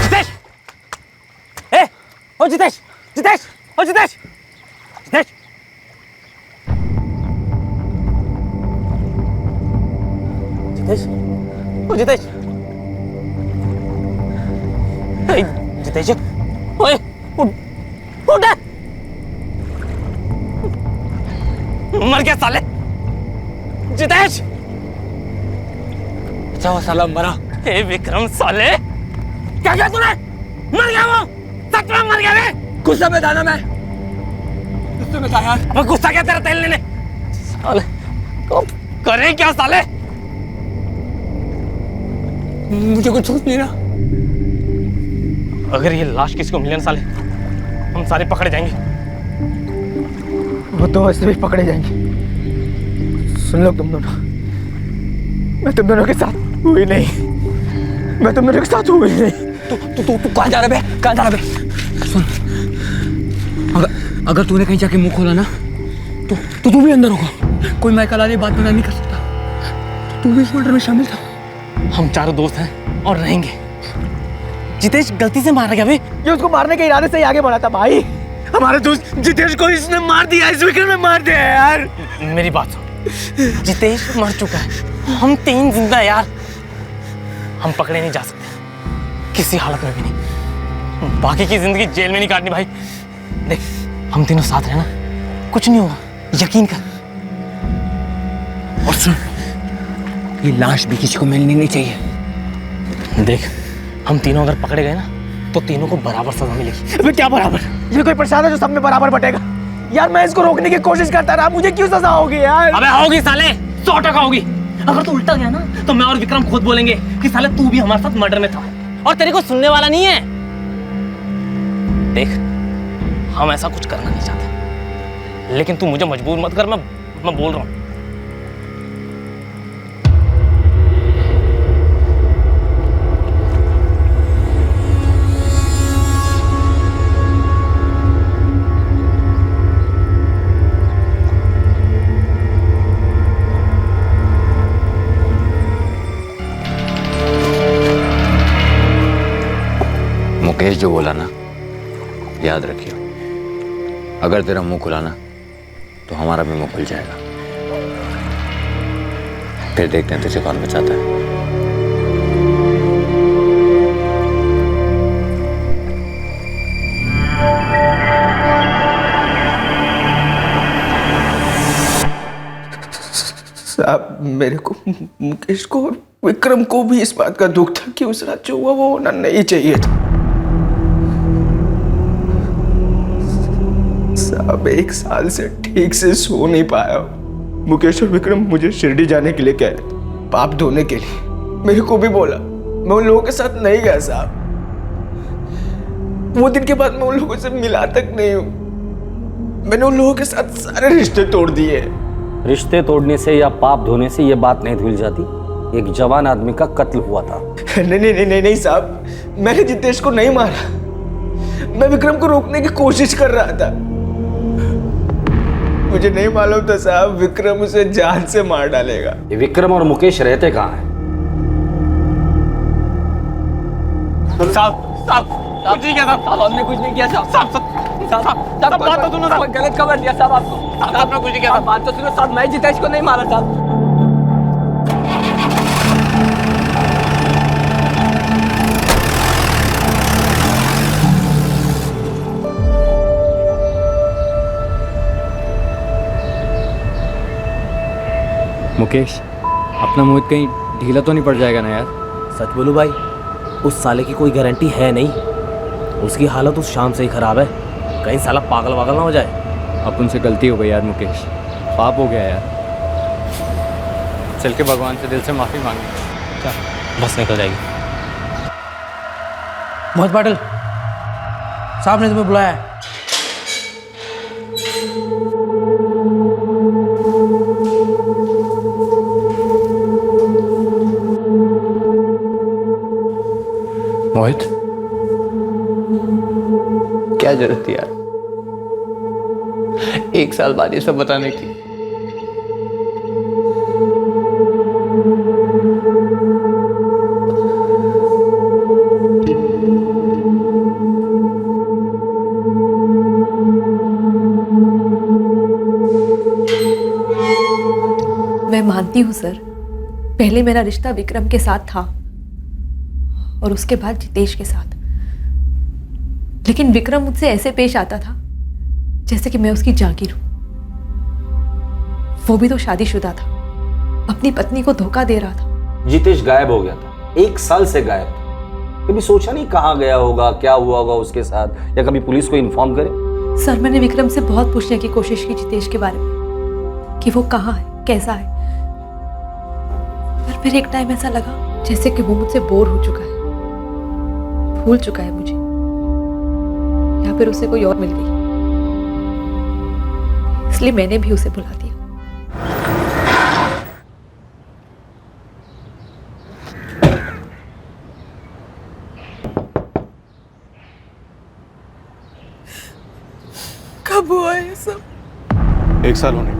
जितेश, ए, ओ जितेश, जितेश, ओ जितेश, जितेश, जितेश, ओ जितेश, जितेश, ओए, उठ, मर गया साले, जितेश, अच्छा वो साला मरा। ए विक्रम साले, क्या किया तूने? मर गया वो, सच में मर गया रे। गुस्सा में था ना मैं, गुस्से में था यार। वो गुस्सा क्या तेरा तेल लेने? साले, करे क्या साले? मुझे कुछ सोच नहीं रहा। अगर ये लाश किसी को मिले ना साले, हम सारे पकड़े जाएंगे। वो तो वैसे भी पकड़े जाएंगे। सुन लो तुम दोनों, मैं तुम दोनों के साथ हुई नहीं, मैं तुम दोनों के साथ हुई नहीं। तू कहाँ जा रहा है? कहाँ जा रहा है? सुन, अगर तूने कहीं जाके मुंह खोला ना तो तू भी अंदर होगा। कोई माइकल आली बात बना नहीं कर सकता। तू भी इस मर्डर में शामिल था। हम चारों दोस्त हैं और रहेंगे। जितेश गलती से मारा गया बे। ये उसको मारने के इरादे से ही आगे बढ़ा था भाई। हमारे दोस्त जितेश को इसने मार दिया, इस विक्रम ने मार दिया है यार। मेरी बात सुन, जितेश मर चुका है, हम 3 जिंदा है यार। हम पकड़े नहीं जा सकते किसी हालत में भी नहीं। बाकी की जिंदगी जेल में नहीं काटनी भाई। देख, हम तीनों साथ रहना, कुछ नहीं होगा, यकीन कर। और सुन, ये लाश भी किसी को मिलनी नहीं चाहिए। देख, हम तीनों अगर पकड़े गए ना तो तीनों को बराबर सजा मिलेगी। अबे क्या बराबर? ये कोई प्रसाद है जो सब में बराबर बटेगा? यार मैं इसको रोकने की कोशिश करता रहा, मुझे क्यों सजा होगी यार? अबे होगी साले, 100% होगी। अगर तू उल्टा गया ना तो मैं और विक्रम खुद बोलेंगे कि साले तू भी हमारे साथ मर्डर में था और तेरे को सुनने वाला नहीं है। देख, हम ऐसा कुछ करना नहीं चाहते, लेकिन तू मुझे मजबूर मत कर। मैं बोल रहा हूँ। मुकेश जो बोला ना, याद रखियो। अगर तेरा मुंह खुला ना तो हमारा भी मुंह खुल जाएगा। फिर देखते हैं तुझे कौन बचाता है। साहब, मेरे को मुकेश को और विक्रम को भी इस बात का दुख था कि उस रात जो हुआ वो होना नहीं चाहिए था। साहब, 1 साल से ठीक से सो नहीं पाया। मुकेश और विक्रम मुझे शिरडी जाने के लिए कह रहे थे, पाप धोने के लिए। मेरे को भी बोला, मैं उन लोगों के साथ नहीं गया साहब। वो दिन के बाद मैं उन लोगों से मिला तक नहीं हूँ। मैंने उन लोगों के साथ सारे रिश्ते तोड़ दिए। रिश्ते तोड़ने से या पाप धोने से ये बात नहीं धुल जाती। एक जवान आदमी का कत्ल हुआ था। नहीं साहब, मैंने जितेश को नहीं मारा। मैं विक्रम को रोकने की कोशिश कर रहा था। मुझे नहीं मालूम था साहब, विक्रम उसे जान से मार डालेगा। ये विक्रम और मुकेश रहते कहाँ हैं? साहब, कुछ नहीं किया साहब, हमने कुछ नहीं किया साहब, बात तो सुनो साहब, गलत खबर दिया साहब आपको। आपने कुछ नहीं किया साहब, बात तो सुनो साहब, मैं जितेश को नहीं मारा साहब। मुकेश, अपना मोहित कहीं ढीला तो नहीं पड़ जाएगा ना यार? सच बोलूं भाई, उस साले की कोई गारंटी है नहीं। उसकी हालत उस शाम से ही खराब है, कहीं साला पागल वागल ना हो जाए। अपन से गलती हो गई यार मुकेश, पाप हो गया यार। चल के भगवान से दिल से माफ़ी मांगे। चल, बस निकल जाएगी। मोहित पाटिल साहब ने तुम्हें बुलाया है। मोहित, क्या जरूरत थी यार 1 साल बाद ये सब बताने की? मैं मानती हूँ सर, पहले मेरा रिश्ता विक्रम के साथ था और उसके बाद जितेश के साथ। लेकिन विक्रम मुझसे ऐसे पेश आता था जैसे कि मैं उसकी जागीर हूं। वो भी तो शादीशुदा था, अपनी पत्नी को धोखा दे रहा था। जितेश गायब हो गया था, 1 साल से गायब था। कभी सोचा नहीं कहाँ गया होगा, क्या हुआ होगा उसके साथ, या कभी पुलिस को इन्फॉर्म करे? सर, मैंने विक्रम से बहुत पूछने की कोशिश की जितेश के बारे में, कि वो कहाँ है, कैसा है। पर फिर एक टाइम ऐसा लगा जैसे कि वो मुझसे बोर हो चुका है, भूल चुका है मुझे, या फिर उसे कोई और मिल गई। इसलिए मैंने भी उसे बुला दिया। सब। 1 साल होने को।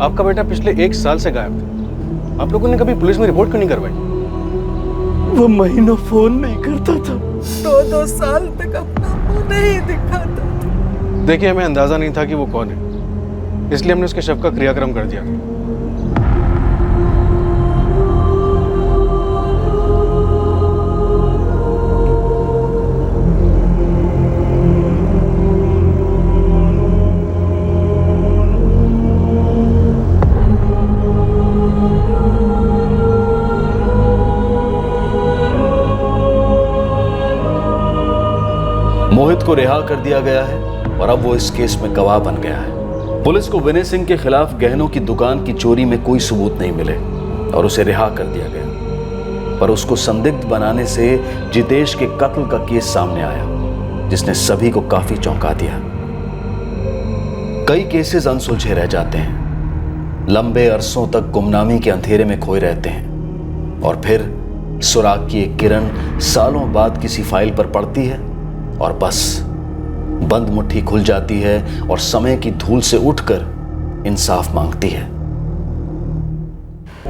आपका बेटा पिछले 1 साल से गायब था। आप लोगों ने कभी पुलिस में रिपोर्ट क्यों नहीं करवाई? वो महीनों फोन नहीं करता था, 2-2 साल तक अपना मुंह नहीं दिखाता था। देखिए, हमें अंदाजा नहीं था कि वो कौन है, इसलिए हमने उसके शव का क्रियाक्रम कर दिया था। मोहित को रिहा कर दिया गया है और अब वो इस केस में गवाह बन गया है। पुलिस को विनय सिंह के खिलाफ गहनों की दुकान की चोरी में कोई सबूत नहीं मिले और उसे रिहा कर दिया गया, पर उसको संदिग्ध बनाने से जितेश के कत्ल का केस सामने आया, जिसने सभी को काफी चौंका दिया। कई केसेस अनसुलझे रह जाते हैं, लंबे अरसों तक गुमनामी के अंधेरे में खोए रहते हैं, और फिर सुराग की एक किरण सालों बाद किसी फाइल पर पड़ती है और बस बंद मुट्ठी खुल जाती है और समय की धूल से उठकर इंसाफ मांगती है।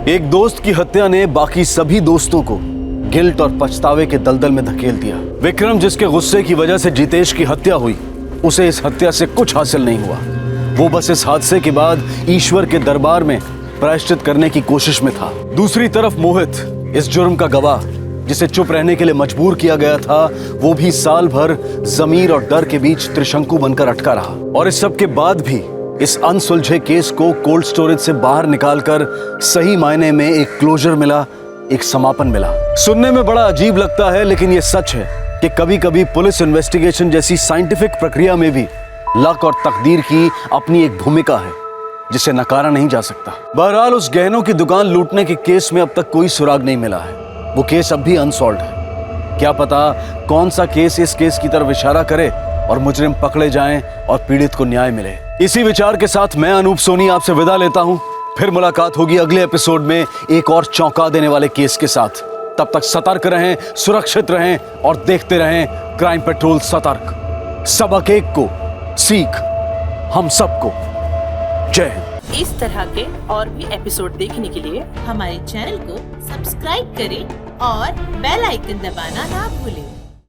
एक दोस्त की हत्या ने बाकी सभी दोस्तों को गिल्ट और पछतावे के दलदल में धकेल दिया। विक्रम, जिसके गुस्से की वजह से जितेश की हत्या हुई, उसे इस हत्या से कुछ हासिल नहीं हुआ। वो बस इस हादसे के बाद ईश्वर के दरबार में प्रायश्चित करने की कोशिश में था। दूसरी तरफ मोहित, इस जुर्म का गवाह, जिसे चुप रहने के लिए मजबूर किया गया था, वो भी साल भर ज़मीर और डर के बीच त्रिशंकु बनकर अटका रहा। और इस सब के बाद भी इस अनसुलझे केस को कोल्ड स्टोरेज से बाहर निकालकर सही मायने में एक क्लोजर मिला, एक समापन मिला। सुनने में बड़ा अजीब लगता है, लेकिन ये सच है कि कभी कभी पुलिस इन्वेस्टिगेशन जैसी साइंटिफिक प्रक्रिया में भी लक और तकदीर की अपनी एक भूमिका है, जिसे नकारा नहीं जा सकता। बहरहाल, उस गहनों की दुकान लूटने के केस में अब तक कोई सुराग नहीं मिला है। वो केस अब भी अनसॉल्व्ड है। क्या पता कौन सा केस इस केस की तरफ इशारा करे और मुजरिम पकड़े जाएं और पीड़ित को न्याय मिले। इसी विचार के साथ मैं अनूप सोनी आपसे विदा लेता हूं। फिर मुलाकात होगी अगले एपिसोड में एक और चौंका देने वाले केस के साथ। तब तक सतर्क रहें, सुरक्षित रहें और देखते रहें क्राइम पेट्रोल सतर्क। सबक एक को सीख हम सबको। जय हिंद। इस तरह के और भी एपिसोड देखने के लिए हमारे चैनल को सब्सक्राइब करें और बेल आइकन दबाना ना भूलें।